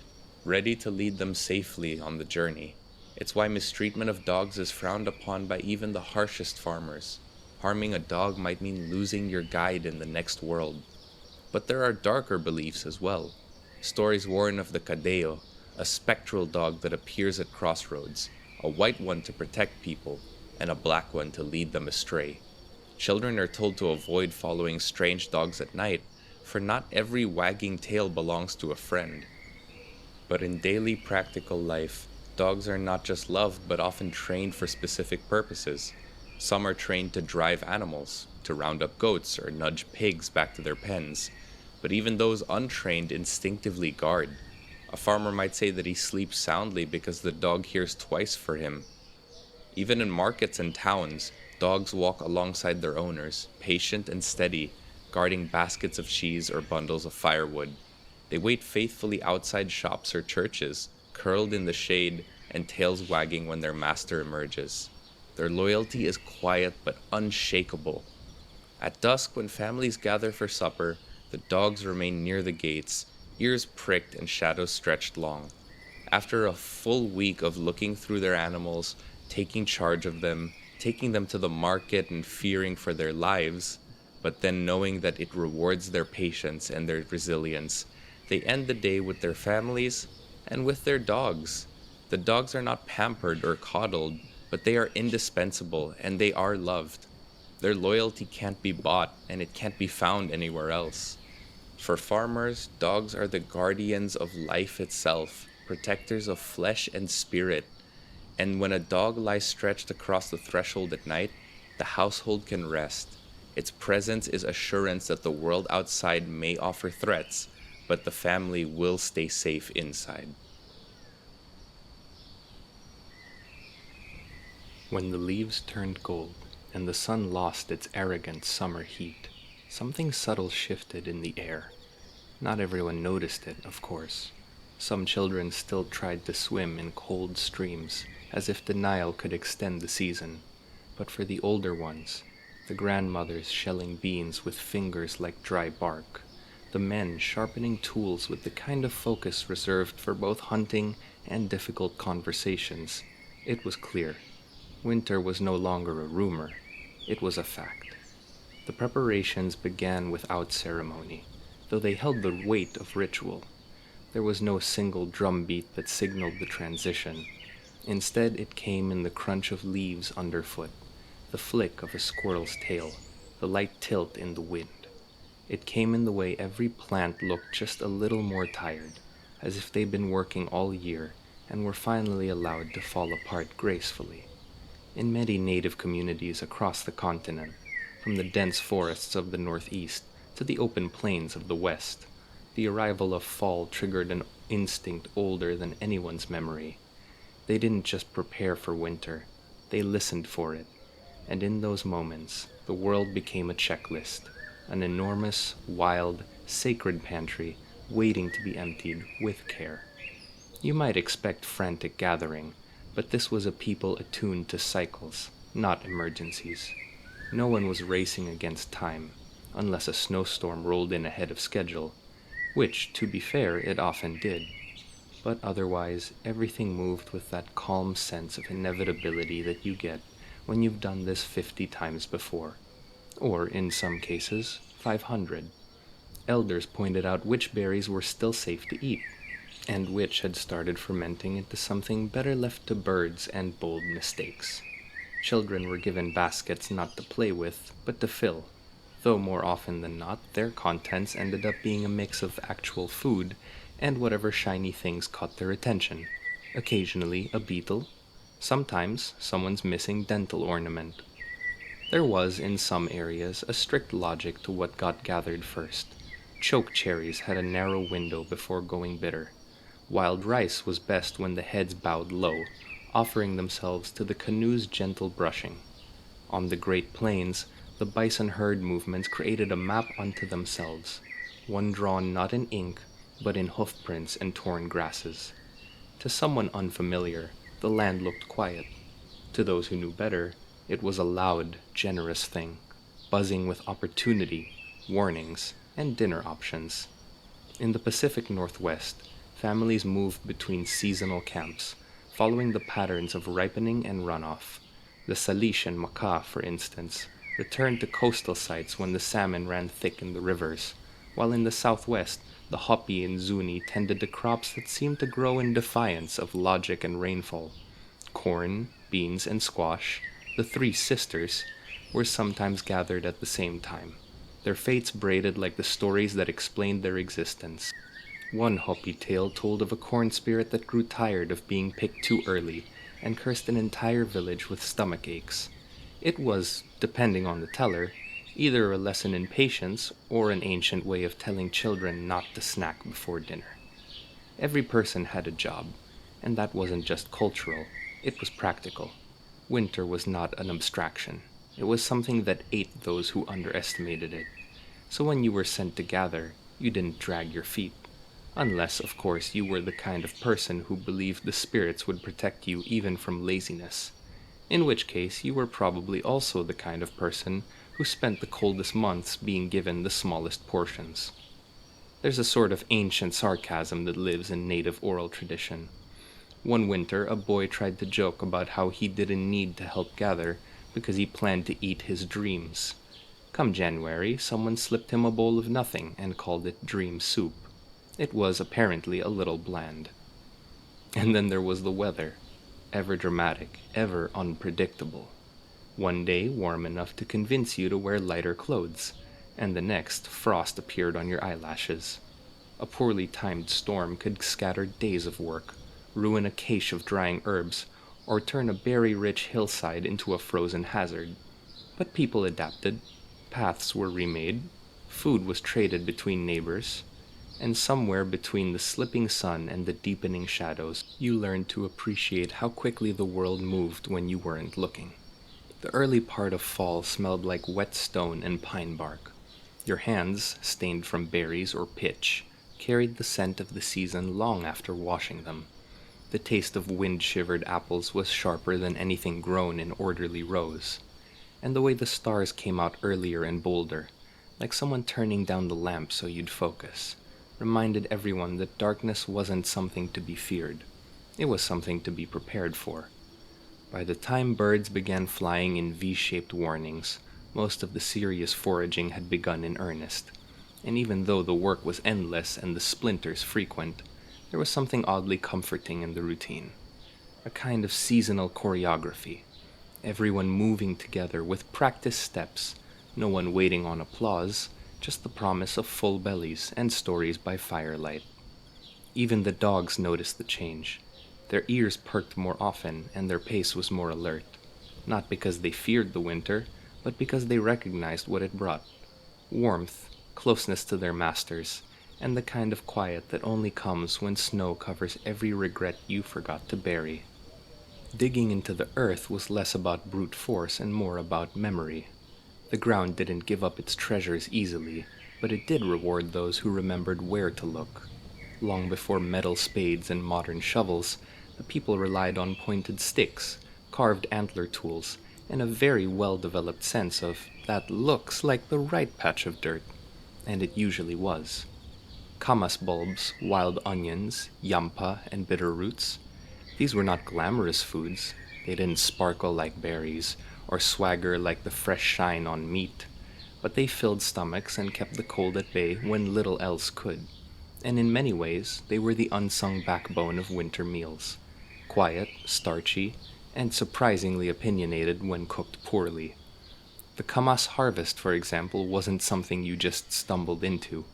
ready to lead them safely on the journey. It's why mistreatment of dogs is frowned upon by even the harshest farmers. Harming a dog might mean losing your guide in the next world. But there are darker beliefs as well. Stories warn of the Cadeo, a spectral dog that appears at crossroads, a white one to protect people, and a black one to lead them astray. Children are told to avoid following strange dogs at night, for not every wagging tail belongs to a friend. But in daily practical life, dogs are not just loved but often trained for specific purposes. Some are trained to drive animals, to round up goats or nudge pigs back to their pens. But even those untrained instinctively guard. A farmer might say that he sleeps soundly because the dog hears twice for him. Even in markets and towns, dogs walk alongside their owners, patient and steady, guarding baskets of cheese or bundles of firewood. They wait faithfully outside shops or churches, curled in the shade and tails wagging when their master emerges. Their loyalty is quiet but unshakable. At dusk, when families gather for supper, the dogs remain near the gates, ears pricked and shadows stretched long. After a full week of looking through their animals, taking charge of them, taking them to the market and fearing for their lives, but then knowing that it rewards their patience and their resilience, they end the day with their families and with their dogs. The dogs are not pampered or coddled, but they are indispensable and they are loved. Their loyalty can't be bought and it can't be found anywhere else. For farmers, dogs are the guardians of life itself, protectors of flesh and spirit. And when a dog lies stretched across the threshold at night, the household can rest. Its presence is assurance that the world outside may offer threats, but the family will stay safe inside. When the leaves turned gold and the sun lost its arrogant summer heat, something subtle shifted in the air. Not everyone noticed it, of course. Some children still tried to swim in cold streams, as if denial could extend the season. But for the older ones, the grandmothers shelling beans with fingers like dry bark, the men sharpening tools with the kind of focus reserved for both hunting and difficult conversations, it was clear. Winter was no longer a rumor, it was a fact. The preparations began without ceremony, though they held the weight of ritual. There was no single drumbeat that signaled the transition. Instead, it came in the crunch of leaves underfoot, the flick of a squirrel's tail, the light tilt in the wind. It came in the way every plant looked just a little more tired, as if they'd been working all year and were finally allowed to fall apart gracefully. In many native communities across the continent, from the dense forests of the northeast to the open plains of the west, the arrival of fall triggered an instinct older than anyone's memory. They didn't just prepare for winter, they listened for it. And in those moments, the world became a checklist, an enormous, wild, sacred pantry waiting to be emptied with care. You might expect frantic gathering, but this was a people attuned to cycles, not emergencies. No one was racing against time, unless a snowstorm rolled in ahead of schedule, which, to be fair, it often did. But otherwise, everything moved with that calm sense of inevitability that you get when you've done this 50 times before, or in some cases, 500. Elders pointed out which berries were still safe to eat, and which had started fermenting into something better left to birds and bold mistakes. Children were given baskets not to play with, but to fill, though more often than not, their contents ended up being a mix of actual food and whatever shiny things caught their attention. Occasionally a beetle, sometimes someone's missing dental ornament. There was, in some areas, a strict logic to what got gathered first. Choke cherries had a narrow window before going bitter. Wild rice was best when the heads bowed low, offering themselves to the canoe's gentle brushing. On the Great Plains, the bison herd movements created a map unto themselves, one drawn not in ink, but in hoofprints and torn grasses. To someone unfamiliar, the land looked quiet. To those who knew better, it was a loud, generous thing, buzzing with opportunity, warnings, and dinner options. In the Pacific Northwest, Families moved between seasonal camps, following the patterns of ripening and runoff. The Salish and Macaw, for instance, returned to coastal sites when the salmon ran thick in the rivers, while in the southwest, the Hopi and Zuni tended to crops that seemed to grow in defiance of logic and rainfall. Corn, beans, and squash, the three sisters, were sometimes gathered at the same time, their fates braided like the stories that explained their existence. One Hopi tale told of a corn spirit that grew tired of being picked too early and cursed an entire village with stomach aches. It was, depending on the teller, either a lesson in patience or an ancient way of telling children not to snack before dinner. Every person had a job, and that wasn't just cultural, it was practical. Winter was not an abstraction. It was something that ate those who underestimated it. So when you were sent to gather, you didn't drag your feet. Unless, of course, you were the kind of person who believed the spirits would protect you even from laziness. In which case, you were probably also the kind of person who spent the coldest months being given the smallest portions. There's a sort of ancient sarcasm that lives in native oral tradition. One winter, a boy tried to joke about how he didn't need to help gather because he planned to eat his dreams. Come January, someone slipped him a bowl of nothing and called it dream soup. It was apparently a little bland. And then there was the weather, ever dramatic, ever unpredictable. One day warm enough to convince you to wear lighter clothes, and the next frost appeared on your eyelashes. A poorly timed storm could scatter days of work, ruin a cache of drying herbs, or turn a berry-rich hillside into a frozen hazard. But people adapted, paths were remade, food was traded between neighbors, and somewhere between the slipping sun and the deepening shadows, you learned to appreciate how quickly the world moved when you weren't looking. The early part of fall smelled like wet stone and pine bark. Your hands, stained from berries or pitch, carried the scent of the season long after washing them. The taste of wind-shivered apples was sharper than anything grown in orderly rows. And the way the stars came out earlier and bolder, like someone turning down the lamp so you'd focus, reminded everyone that darkness wasn't something to be feared. It was something to be prepared for. By the time birds began flying in V-shaped warnings, most of the serious foraging had begun in earnest. And even though the work was endless and the splinters frequent, there was something oddly comforting in the routine. A kind of seasonal choreography. Everyone moving together with practiced steps, no one waiting on applause, just the promise of full bellies and stories by firelight. Even the dogs noticed the change. Their ears perked more often and their pace was more alert. Not because they feared the winter, but because they recognized what it brought. Warmth, closeness to their masters, and the kind of quiet that only comes when snow covers every regret you forgot to bury. Digging into the earth was less about brute force and more about memory. The ground didn't give up its treasures easily, but it did reward those who remembered where to look. Long before metal spades and modern shovels, the people relied on pointed sticks, carved antler tools, and a very well-developed sense of, that looks like the right patch of dirt. And it usually was. Camas bulbs, wild onions, yampa, and bitter roots. These were not glamorous foods. They didn't sparkle like berries, or swagger like the fresh shine on meat. But they filled stomachs and kept the cold at bay when little else could. And in many ways, they were the unsung backbone of winter meals. Quiet, starchy, and surprisingly opinionated when cooked poorly. The camas harvest, for example, wasn't something you just stumbled into.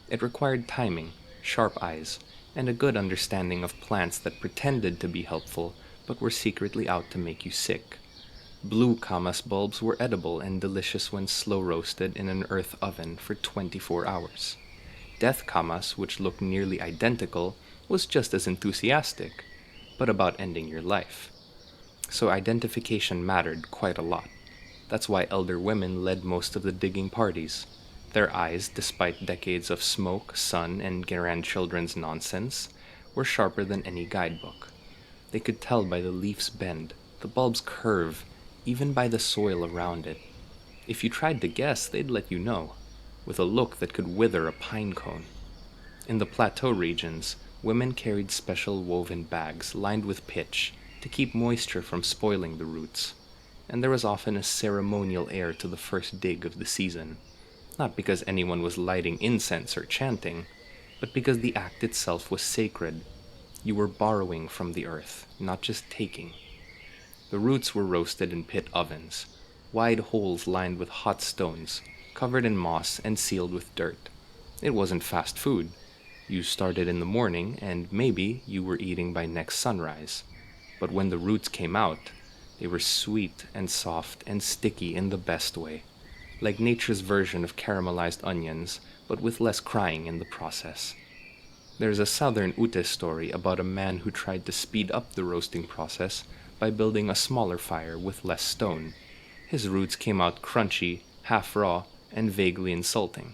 It required timing, sharp eyes, and a good understanding of plants that pretended to be helpful but were secretly out to make you sick. Blue camas bulbs were edible and delicious when slow roasted in an earth oven for 24 hours. Death camas, which looked nearly identical, was just as enthusiastic, but about ending your life. So identification mattered quite a lot. That's why elder women led most of the digging parties. Their eyes, despite decades of smoke, sun, and grandchildren's nonsense, were sharper than any guidebook. They could tell by the leaf's bend, the bulb's curve, even by the soil around it. If you tried to guess, they'd let you know, with a look that could wither a pine cone. In the plateau regions, Women carried special woven bags lined with pitch to keep moisture from spoiling the roots, and there was often a ceremonial air to the first dig of the season, not because anyone was lighting incense or chanting, but because the act itself was sacred. You were borrowing from the earth, not just taking. The roots were roasted in pit ovens, wide holes lined with hot stones, covered in moss and sealed with dirt. It wasn't fast food. You started in the morning, and maybe you were eating by next sunrise. But when the roots came out, they were sweet and soft and sticky in the best way, like nature's version of caramelized onions, but with less crying in the process. There's a southern Ute story about a man who tried to speed up the roasting process by building a smaller fire with less stone. His roots came out crunchy, half raw, and vaguely insulting.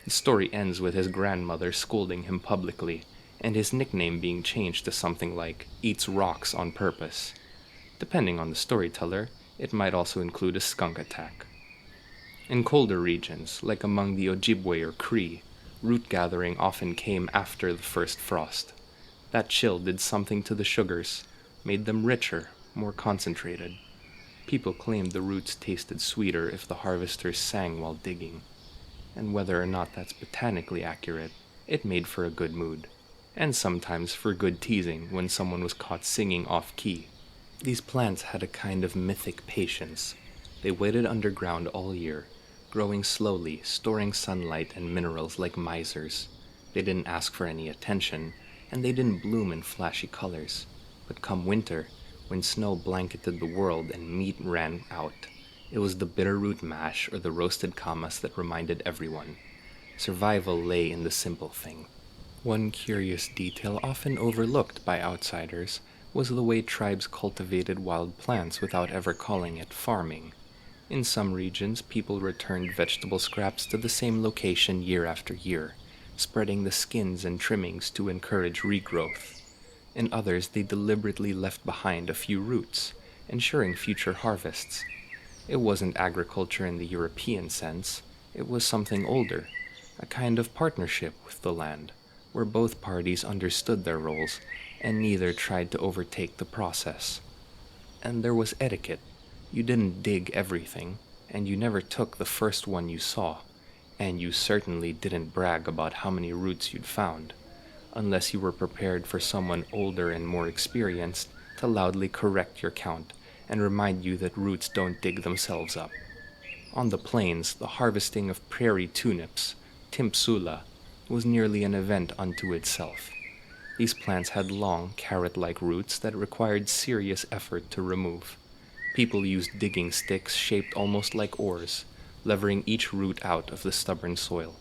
The story ends with his grandmother scolding him publicly, and his nickname being changed to something like "eats rocks on purpose." Depending on the storyteller, it might also include a skunk attack. In colder regions, like among the Ojibwe or Cree, root gathering often came after the first frost. That chill did something to the sugars, made them richer, more concentrated. People claimed the roots tasted sweeter if the harvesters sang while digging. And whether or not that's botanically accurate, it made for a good mood, and sometimes for good teasing when someone was caught singing off-key. These plants had a kind of mythic patience. They waited underground all year, growing slowly, storing sunlight and minerals like misers. They didn't ask for any attention, and they didn't bloom in flashy colors. But come winter, when snow blanketed the world and meat ran out, it was the bitterroot mash or the roasted kamas that reminded everyone. Survival lay in the simple thing. One curious detail often overlooked by outsiders was the way tribes cultivated wild plants without ever calling it farming. In some regions, people returned vegetable scraps to the same location year after year, spreading the skins and trimmings to encourage regrowth. In others, they deliberately left behind a few roots, ensuring future harvests. It wasn't agriculture in the European sense, it was something older, a kind of partnership with the land, where both parties understood their roles and neither tried to overtake the process. And there was etiquette. You didn't dig everything, and you never took the first one you saw, and you certainly didn't brag about how many roots you'd found, unless you were prepared for someone older and more experienced to loudly correct your count and remind you that roots don't dig themselves up. On the plains, the harvesting of prairie turnips, timpsula, was nearly an event unto itself. These plants had long, carrot-like roots that required serious effort to remove. People used digging sticks shaped almost like oars, levering each root out of the stubborn soil.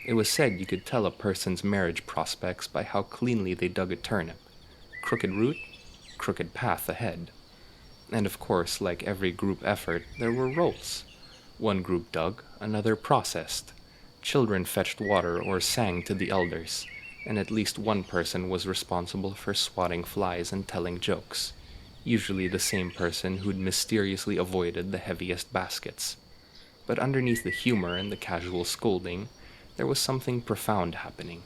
It was said you could tell a person's marriage prospects by how cleanly they dug a turnip. Crooked root, crooked path ahead. And of course, like every group effort, there were roles. One group dug, another processed. Children fetched water or sang to the elders, and at least one person was responsible for swatting flies and telling jokes, usually the same person who'd mysteriously avoided the heaviest baskets. But underneath the humor and the casual scolding, there was something profound happening.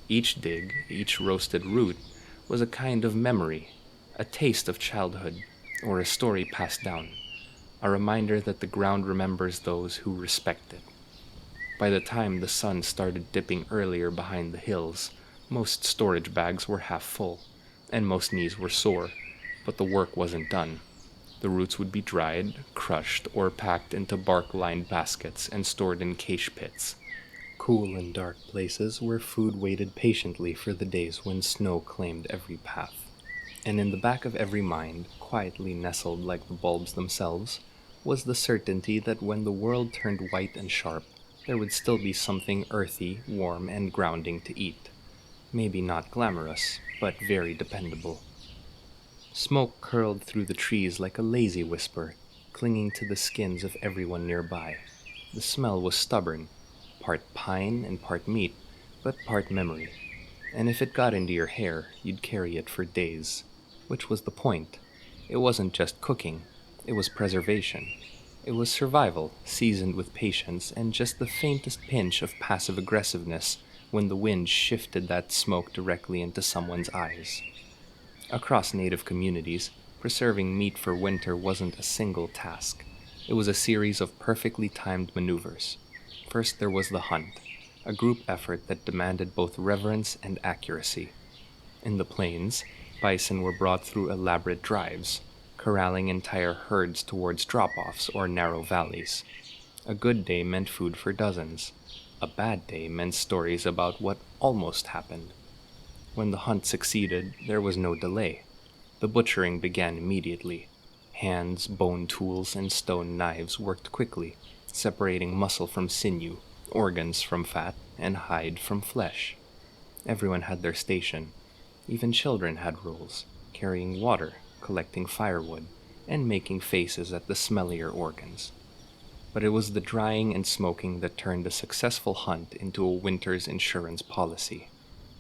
Each dig, each roasted root, was a kind of memory, a taste of childhood, or a story passed down, a reminder that the ground remembers those who respect it. By the time the sun started dipping earlier behind the hills, most storage bags were half full, and most knees were sore, but the work wasn't done. The roots would be dried, crushed, or packed into bark-lined baskets and stored in cache pits, cool and dark places where food waited patiently for the days when snow claimed every path. And in the back of every mind, quietly nestled like the bulbs themselves, was the certainty that when the world turned white and sharp, there would still be something earthy, warm, and grounding to eat. Maybe not glamorous, but very dependable. Smoke curled through the trees like a lazy whisper, clinging to the skins of everyone nearby. The smell was stubborn, part pine and part meat, but part memory. And if it got into your hair, you'd carry it for days. Which was the point. It wasn't just cooking, it was preservation. It was survival, seasoned with patience and just the faintest pinch of passive aggressiveness when the wind shifted that smoke directly into someone's eyes. Across native communities, preserving meat for winter wasn't a single task. It was a series of perfectly timed maneuvers. First, there was the hunt, a group effort that demanded both reverence and accuracy. In the plains, bison were brought through elaborate drives, corralling entire herds towards drop-offs or narrow valleys. A good day meant food for dozens. A bad day meant stories about what almost happened. When the hunt succeeded, there was no delay. The butchering began immediately. Hands, bone tools, and stone knives worked quickly, separating muscle from sinew, organs from fat, and hide from flesh. Everyone had their station. Even children had roles, carrying water, collecting firewood, and making faces at the smellier organs. But it was the drying and smoking that turned a successful hunt into a winter's insurance policy.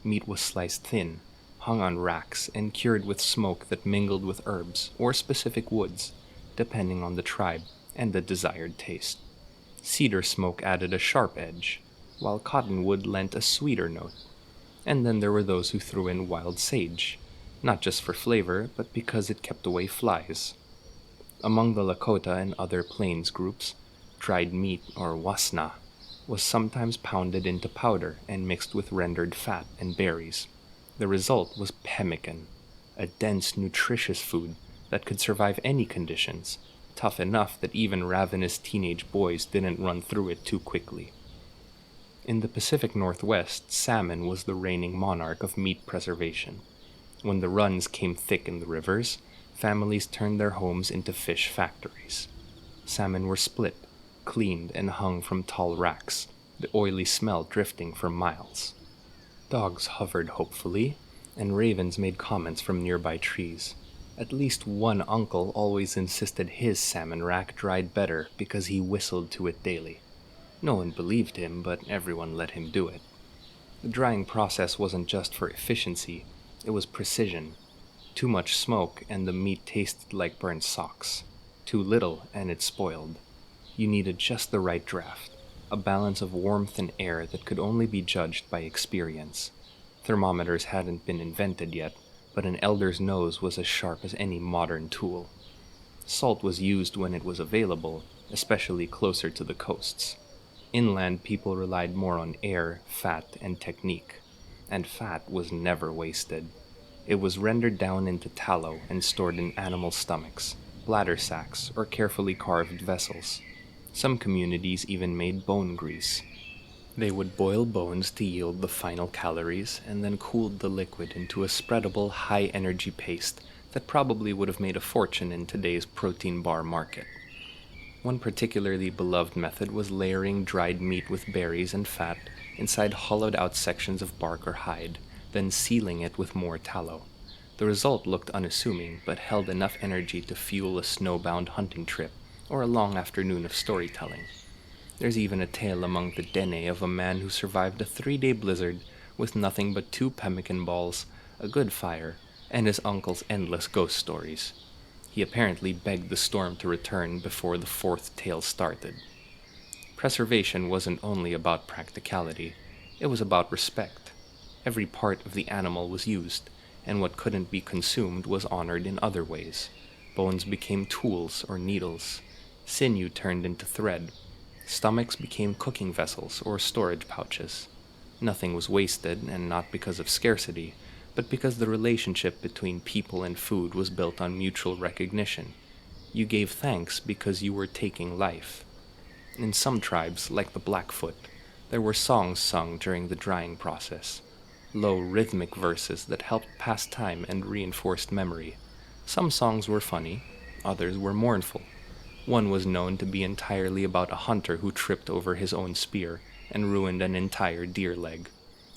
Meat was sliced thin, hung on racks, and cured with smoke that mingled with herbs or specific woods, depending on the tribe and the desired taste. Cedar smoke added a sharp edge, while cottonwood lent a sweeter note. And then there were those who threw in wild sage, not just for flavor, but because it kept away flies. Among the Lakota and other plains groups, dried meat, or wasna, was sometimes pounded into powder and mixed with rendered fat and berries. The result was pemmican, a dense, nutritious food that could survive any conditions, tough enough that even ravenous teenage boys didn't run through it too quickly. In the Pacific Northwest, salmon was the reigning monarch of meat preservation. When the runs came thick in the rivers, families turned their homes into fish factories. Salmon were split, cleaned, and hung from tall racks, the oily smell drifting for miles. Dogs hovered hopefully, and ravens made comments from nearby trees. At least one uncle always insisted his salmon rack dried better because he whistled to it daily. No one believed him, but everyone let him do it. The drying process wasn't just for efficiency, it was precision. Too much smoke and the meat tasted like burnt socks. Too little and it spoiled. You needed just the right draft, a balance of warmth and air that could only be judged by experience. Thermometers hadn't been invented yet, but an elder's nose was as sharp as any modern tool. Salt was used when it was available, especially closer to the coasts. Inland people relied more on air, fat, and technique, and fat was never wasted. It was rendered down into tallow and stored in animal stomachs, bladder sacs, or carefully carved vessels. Some communities even made bone grease. They would boil bones to yield the final calories and then cooled the liquid into a spreadable, high-energy paste that probably would have made a fortune in today's protein bar market. One particularly beloved method was layering dried meat with berries and fat inside hollowed-out sections of bark or hide, then sealing it with more tallow. The result looked unassuming, but held enough energy to fuel a snowbound hunting trip or a long afternoon of storytelling. There's even a tale among the Dene of a man who survived a 3-day blizzard with nothing but 2 pemmican balls, a good fire, and his uncle's endless ghost stories. He apparently begged the storm to return before the 4th tale started. Preservation wasn't only about practicality, it was about respect. Every part of the animal was used, and what couldn't be consumed was honored in other ways. Bones became tools or needles. Sinew turned into thread. Stomachs became cooking vessels or storage pouches. Nothing was wasted, and not because of scarcity, but because the relationship between people and food was built on mutual recognition. You gave thanks because you were taking life. In some tribes, like the Blackfoot, there were songs sung during the drying process. Low rhythmic verses that helped pass time and reinforced memory. Some songs were funny, others were mournful. One was known to be entirely about a hunter who tripped over his own spear and ruined an entire deer leg.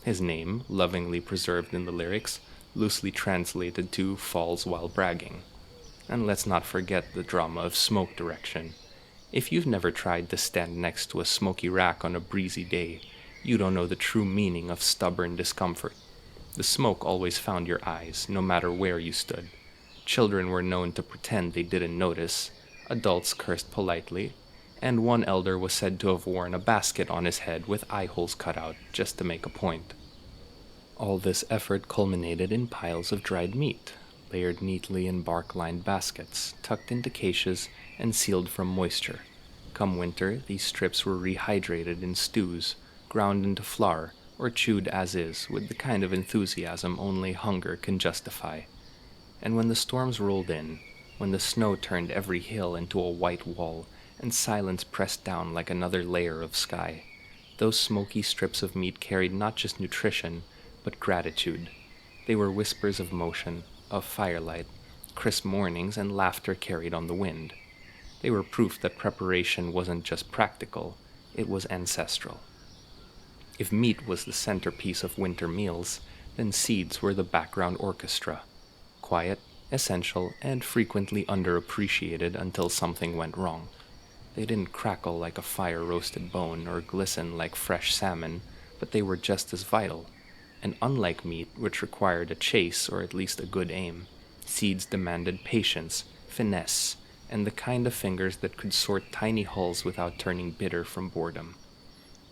His name, lovingly preserved in the lyrics, loosely translated to falls while bragging. And let's not forget the drama of smoke direction. If you've never tried to stand next to a smoky rack on a breezy day, you don't know the true meaning of stubborn discomfort. The smoke always found your eyes, no matter where you stood. Children were known to pretend they didn't notice. Adults cursed politely, and one elder was said to have worn a basket on his head with eye holes cut out just to make a point. All this effort culminated in piles of dried meat, layered neatly in bark-lined baskets, tucked into caches, and sealed from moisture. Come winter, these strips were rehydrated in stews, ground into flour, or chewed as is, with the kind of enthusiasm only hunger can justify. And when the storms rolled in, when the snow turned every hill into a white wall, and silence pressed down like another layer of sky, those smoky strips of meat carried not just nutrition, but gratitude. They were whispers of motion, of firelight, crisp mornings, and laughter carried on the wind. They were proof that preparation wasn't just practical, it was ancestral. If meat was the centerpiece of winter meals, then seeds were the background orchestra. Quiet, essential, and frequently underappreciated until something went wrong. They didn't crackle like a fire-roasted bone or glisten like fresh salmon, but they were just as vital. And unlike meat, which required a chase or at least a good aim, seeds demanded patience, finesse, and the kind of fingers that could sort tiny hulls without turning bitter from boredom.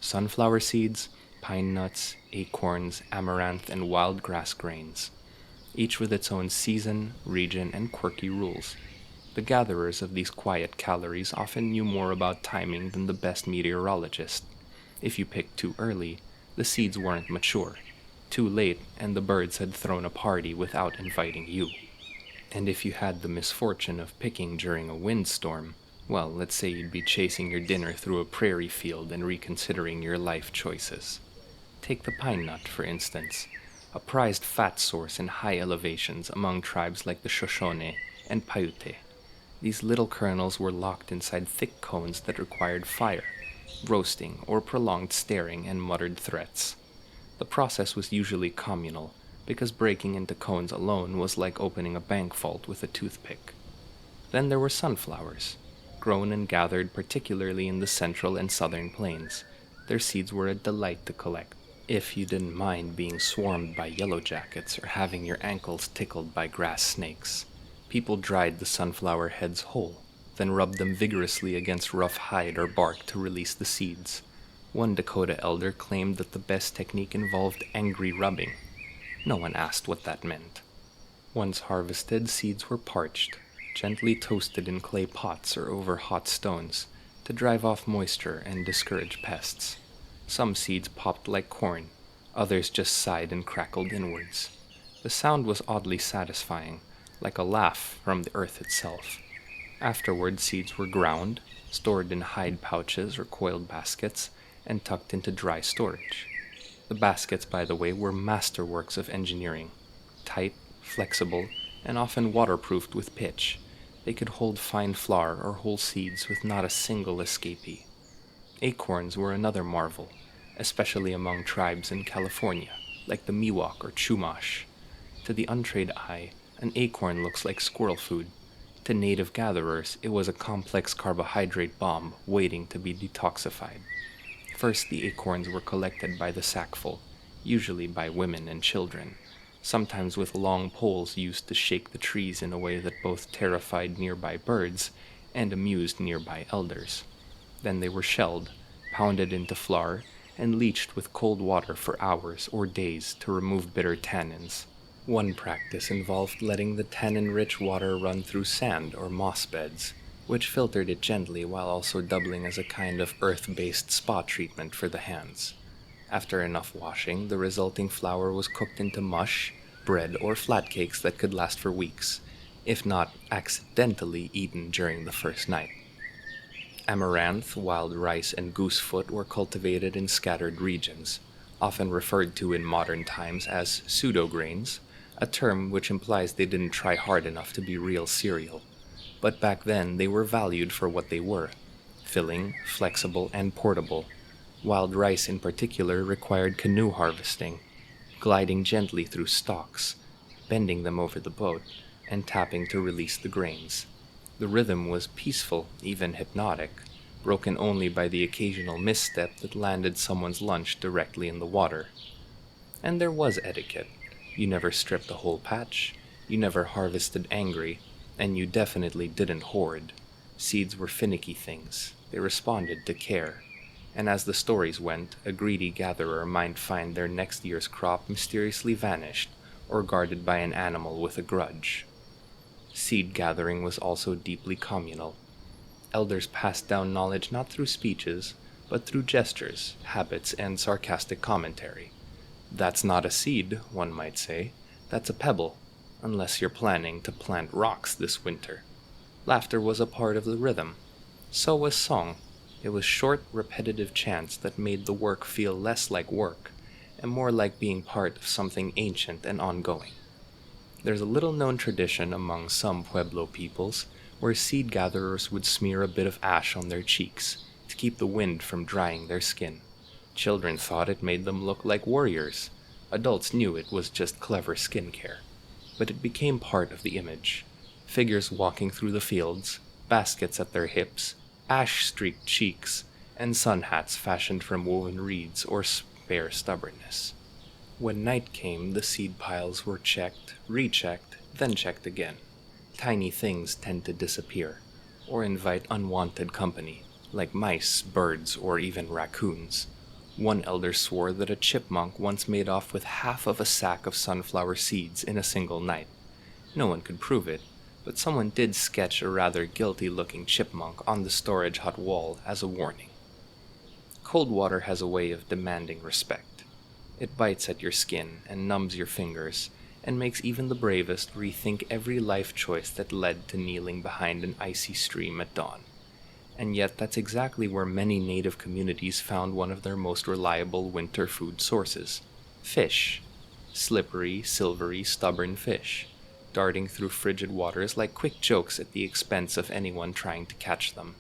Sunflower seeds, pine nuts, acorns, amaranth, and wild grass grains, each with its own season, region, and quirky rules. The gatherers of these quiet calories often knew more about timing than the best meteorologist. If you picked too early, the seeds weren't mature. Too late, and the birds had thrown a party without inviting you. And if you had the misfortune of picking during a windstorm, well, let's say you'd be chasing your dinner through a prairie field and reconsidering your life choices. Take the pine nut, for instance, a prized fat source in high elevations among tribes like the Shoshone and Paiute. These little kernels were locked inside thick cones that required fire, roasting, or prolonged staring and muttered threats. The process was usually communal, because breaking into cones alone was like opening a bank vault with a toothpick. Then there were sunflowers, grown and gathered particularly in the central and southern plains. Their seeds were a delight to collect, if you didn't mind being swarmed by yellow jackets or having your ankles tickled by grass snakes. People dried the sunflower heads whole, then rubbed them vigorously against rough hide or bark to release the seeds. One Dakota elder claimed that the best technique involved angry rubbing. No one asked what that meant. Once harvested, seeds were parched, gently toasted in clay pots or over hot stones, to drive off moisture and discourage pests. Some seeds popped like corn, others just sighed and crackled inwards. The sound was oddly satisfying, like a laugh from the earth itself. Afterward, seeds were ground, stored in hide pouches or coiled baskets, and tucked into dry storage. The baskets, by the way, were masterworks of engineering. Tight, flexible, and often waterproofed with pitch, they could hold fine flour or whole seeds with not a single escapee. Acorns were another marvel, especially among tribes in California, like the Miwok or Chumash. To the untrained eye, an acorn looks like squirrel food. To native gatherers, it was a complex carbohydrate bomb waiting to be detoxified. First, the acorns were collected by the sackful, usually by women and children, sometimes with long poles used to shake the trees in a way that both terrified nearby birds and amused nearby elders. Then they were shelled, pounded into flour, and leached with cold water for hours or days to remove bitter tannins. One practice involved letting the tannin-rich water run through sand or moss beds, which filtered it gently while also doubling as a kind of earth-based spa treatment for the hands. After enough washing, the resulting flour was cooked into mush, bread, or flat cakes that could last for weeks, if not accidentally eaten during the first night. Amaranth, wild rice, and goosefoot were cultivated in scattered regions, often referred to in modern times as pseudo-grains, a term which implies they didn't try hard enough to be real cereal. But back then they were valued for what they were: filling, flexible, and portable. Wild rice in particular required canoe harvesting, gliding gently through stalks, bending them over the boat, and tapping to release the grains. The rhythm was peaceful, even hypnotic, broken only by the occasional misstep that landed someone's lunch directly in the water. And there was etiquette. You never stripped the whole patch, you never harvested angry, and you definitely didn't hoard. Seeds were finicky things. They responded to care, and as the stories went, a greedy gatherer might find their next year's crop mysteriously vanished or guarded by an animal with a grudge. Seed gathering was also deeply communal. Elders passed down knowledge not through speeches, but through gestures, habits, and sarcastic commentary. That's not a seed, one might say. That's a pebble, unless you're planning to plant rocks this winter. Laughter was a part of the rhythm. So was song. It was short, repetitive chants that made the work feel less like work, and more like being part of something ancient and ongoing. There's a little-known tradition among some Pueblo peoples where seed gatherers would smear a bit of ash on their cheeks to keep the wind from drying their skin. Children thought it made them look like warriors. Adults knew it was just clever skincare. But it became part of the image. Figures walking through the fields, baskets at their hips, ash-streaked cheeks, and sun hats fashioned from woven reeds or spare stubbornness. When night came, the seed piles were checked, rechecked, then checked again. Tiny things tend to disappear, or invite unwanted company, like mice, birds, or even raccoons. One elder swore that a chipmunk once made off with half of a sack of sunflower seeds in a single night. No one could prove it, but someone did sketch a rather guilty-looking chipmunk on the storage hut wall as a warning. Cold water has a way of demanding respect. It bites at your skin and numbs your fingers, and makes even the bravest rethink every life choice that led to kneeling behind an icy stream at dawn. And yet that's exactly where many native communities found one of their most reliable winter food sources: fish. Slippery, silvery, stubborn fish, darting through frigid waters like quick jokes at the expense of anyone trying to catch them.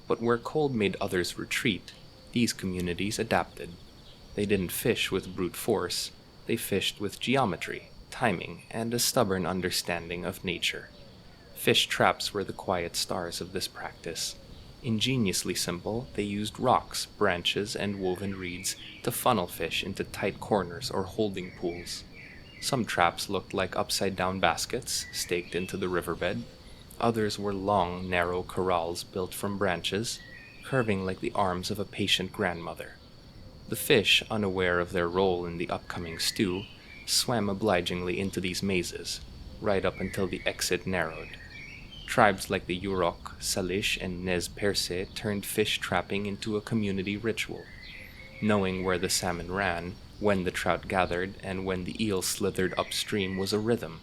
But where cold made others retreat, these communities adapted. They didn't fish with brute force, they fished with geometry, timing, and a stubborn understanding of nature. Fish traps were the quiet stars of this practice. Ingeniously simple, they used rocks, branches, and woven reeds to funnel fish into tight corners or holding pools. Some traps looked like upside-down baskets, staked into the riverbed. Others were long, narrow corrals built from branches, curving like the arms of a patient grandmother. The fish, unaware of their role in the upcoming stew, swam obligingly into these mazes, right up until the exit narrowed. Tribes like the Yurok, Salish, and Nez Perce turned fish trapping into a community ritual. Knowing where the salmon ran, when the trout gathered, and when the eel slithered upstream was a rhythm.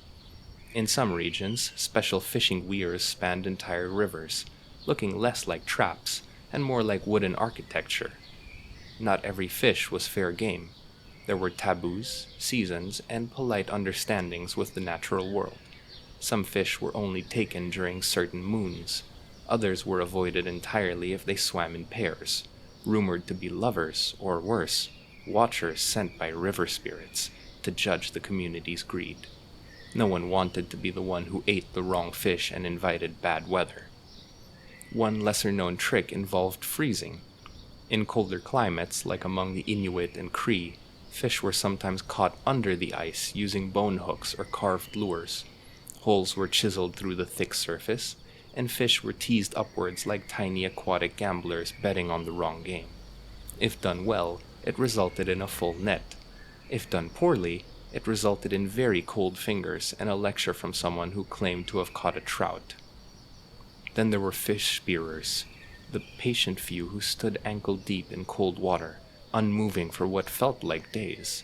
In some regions, special fishing weirs spanned entire rivers, looking less like traps and more like wooden architecture. Not every fish was fair game. There were taboos, seasons, and polite understandings with the natural world. Some fish were only taken during certain moons. Others were avoided entirely if they swam in pairs, rumored to be lovers, or worse, watchers sent by river spirits to judge the community's greed. No one wanted to be the one who ate the wrong fish and invited bad weather. One lesser-known trick involved freezing. In colder climates, like among the Inuit and Cree, fish were sometimes caught under the ice using bone hooks or carved lures. Holes were chiseled through the thick surface, and fish were teased upwards like tiny aquatic gamblers betting on the wrong game. If done well, it resulted in a full net. If done poorly, it resulted in very cold fingers and a lecture from someone who claimed to have caught a trout. Then there were fish spearers, the patient few who stood ankle-deep in cold water, unmoving for what felt like days.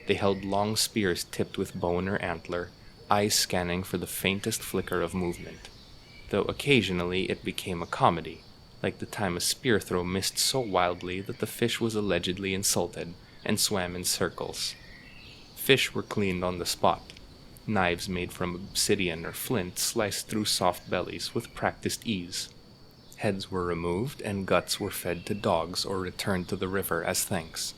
They held long spears tipped with bone or antler, eyes scanning for the faintest flicker of movement, though occasionally it became a comedy, like the time a spear throw missed so wildly that the fish was allegedly insulted and swam in circles. Fish were cleaned on the spot. Knives made from obsidian or flint sliced through soft bellies with practiced ease. Heads were removed and guts were fed to dogs or returned to the river as thanks.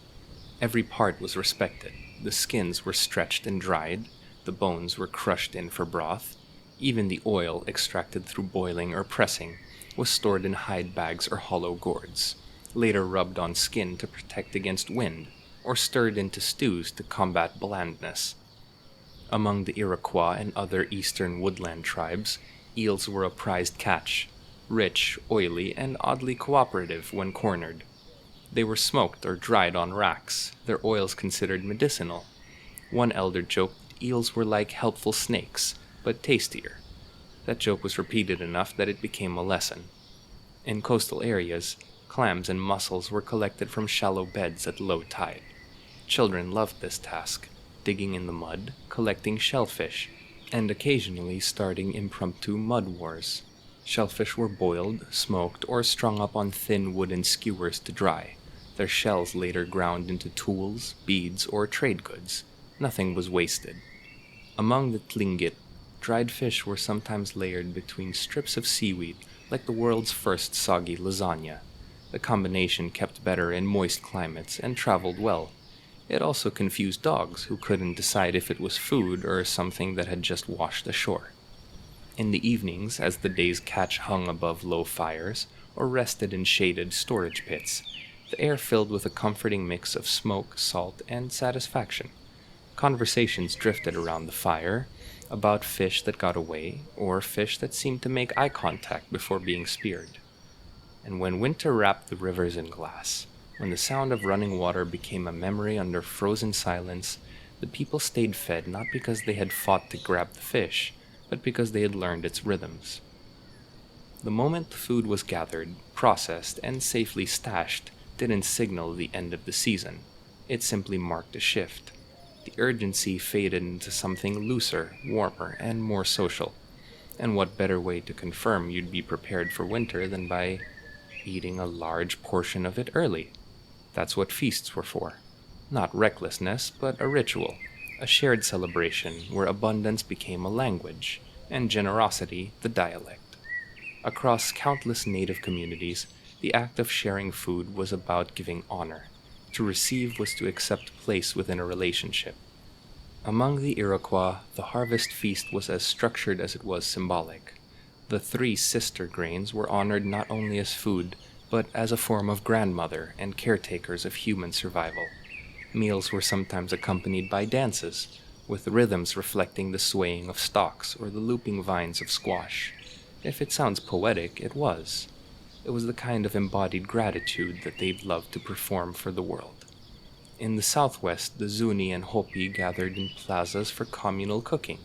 Every part was respected. The skins were stretched and dried, the bones were crushed in for broth, even the oil extracted through boiling or pressing was stored in hide bags or hollow gourds, later rubbed on skin to protect against wind, or stirred into stews to combat blandness. Among the Iroquois and other eastern woodland tribes, eels were a prized catch. rich, oily, and oddly cooperative when cornered. They were smoked or dried on racks, their oils considered medicinal. One elder joked that eels were like helpful snakes, but tastier. That joke was repeated enough that it became a lesson. In coastal areas, clams and mussels were collected from shallow beds at low tide. Children loved this task, digging in the mud, collecting shellfish, and occasionally starting impromptu mud wars. Shellfish were boiled, smoked, or strung up on thin wooden skewers to dry, their shells later ground into tools, beads, or trade goods. Nothing was wasted. Among the tlingit, dried fish were sometimes layered between strips of seaweed like the world's first soggy lasagna. The combination kept better in moist climates and traveled well. It also confused dogs who couldn't decide if it was food or something that had just washed ashore. In the evenings, as the day's catch hung above low fires or rested in shaded storage pits, the air filled with a comforting mix of smoke, salt, and satisfaction. Conversations drifted around the fire about fish that got away or fish that seemed to make eye contact before being speared. And when winter wrapped the rivers in glass, when the sound of running water became a memory under frozen silence, the people stayed fed not because they had fought to grab the fish, but because they had learned its rhythms. The moment the food was gathered, processed, and safely stashed didn't signal the end of the season. It simply marked a shift. The urgency faded into something looser, warmer, and more social. And what better way to confirm you'd be prepared for winter than by eating a large portion of it early? That's what feasts were for. Not recklessness, but a ritual, a shared celebration where abundance became a language, and generosity the dialect. Across countless native communities, the act of sharing food was about giving honor. To receive was to accept place within a relationship. Among the Iroquois, the harvest feast was as structured as it was symbolic. The three sister grains were honored not only as food, but as a form of grandmother and caretakers of human survival. Meals were sometimes accompanied by dances, with rhythms reflecting the swaying of stalks or the looping vines of squash. If it sounds poetic, it was. It was the kind of embodied gratitude that they'd love to perform for the world. In the southwest, the Zuni and Hopi gathered in plazas for communal cooking.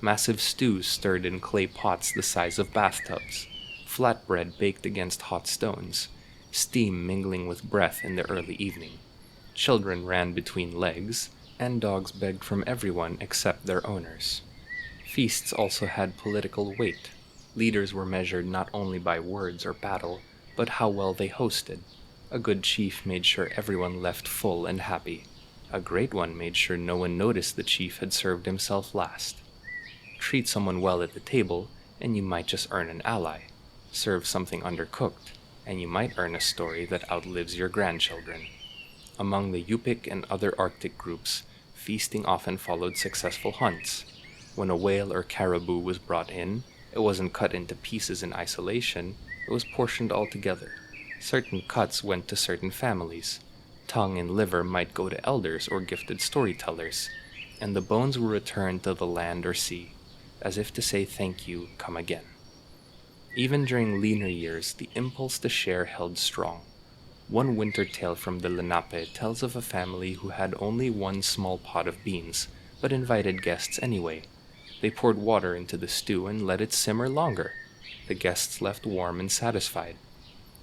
Massive stews stirred in clay pots the size of bathtubs, flatbread baked against hot stones, steam mingling with breath in the early evening. Children ran between legs, and dogs begged from everyone except their owners. Feasts also had political weight. Leaders were measured not only by words or battle, but how well they hosted. A good chief made sure everyone left full and happy. A great one made sure no one noticed the chief had served himself last. Treat someone well at the table, and you might just earn an ally. Serve something undercooked, and you might earn a story that outlives your grandchildren. Among the Yupik and other Arctic groups, feasting often followed successful hunts. When a whale or caribou was brought in, it wasn't cut into pieces in isolation, it was portioned all together. Certain cuts went to certain families. Tongue and liver might go to elders or gifted storytellers, and the bones were returned to the land or sea, as if to say thank you, come again. Even during leaner years, the impulse to share held strong. One winter tale from the Lenape tells of a family who had only one small pot of beans, but invited guests anyway. They poured water into the stew and let it simmer longer. The guests left warm and satisfied.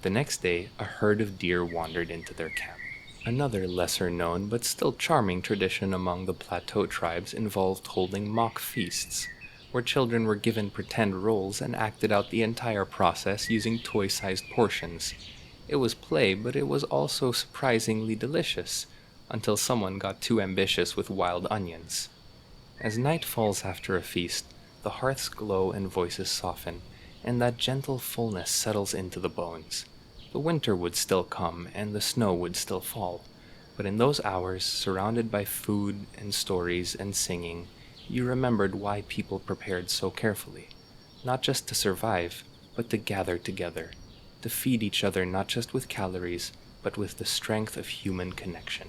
The next day, a herd of deer wandered into their camp. Another lesser-known but still charming tradition among the plateau tribes involved holding mock feasts, where children were given pretend roles and acted out the entire process using toy-sized portions. It was play, but it was also surprisingly delicious, until someone got too ambitious with wild onions. As night falls after a feast, the hearths glow and voices soften, and that gentle fullness settles into the bones. The winter would still come, and the snow would still fall, but in those hours, surrounded by food and stories and singing, you remembered why people prepared so carefully, not just to survive, but to gather together, to feed each other not just with calories, but with the strength of human connection.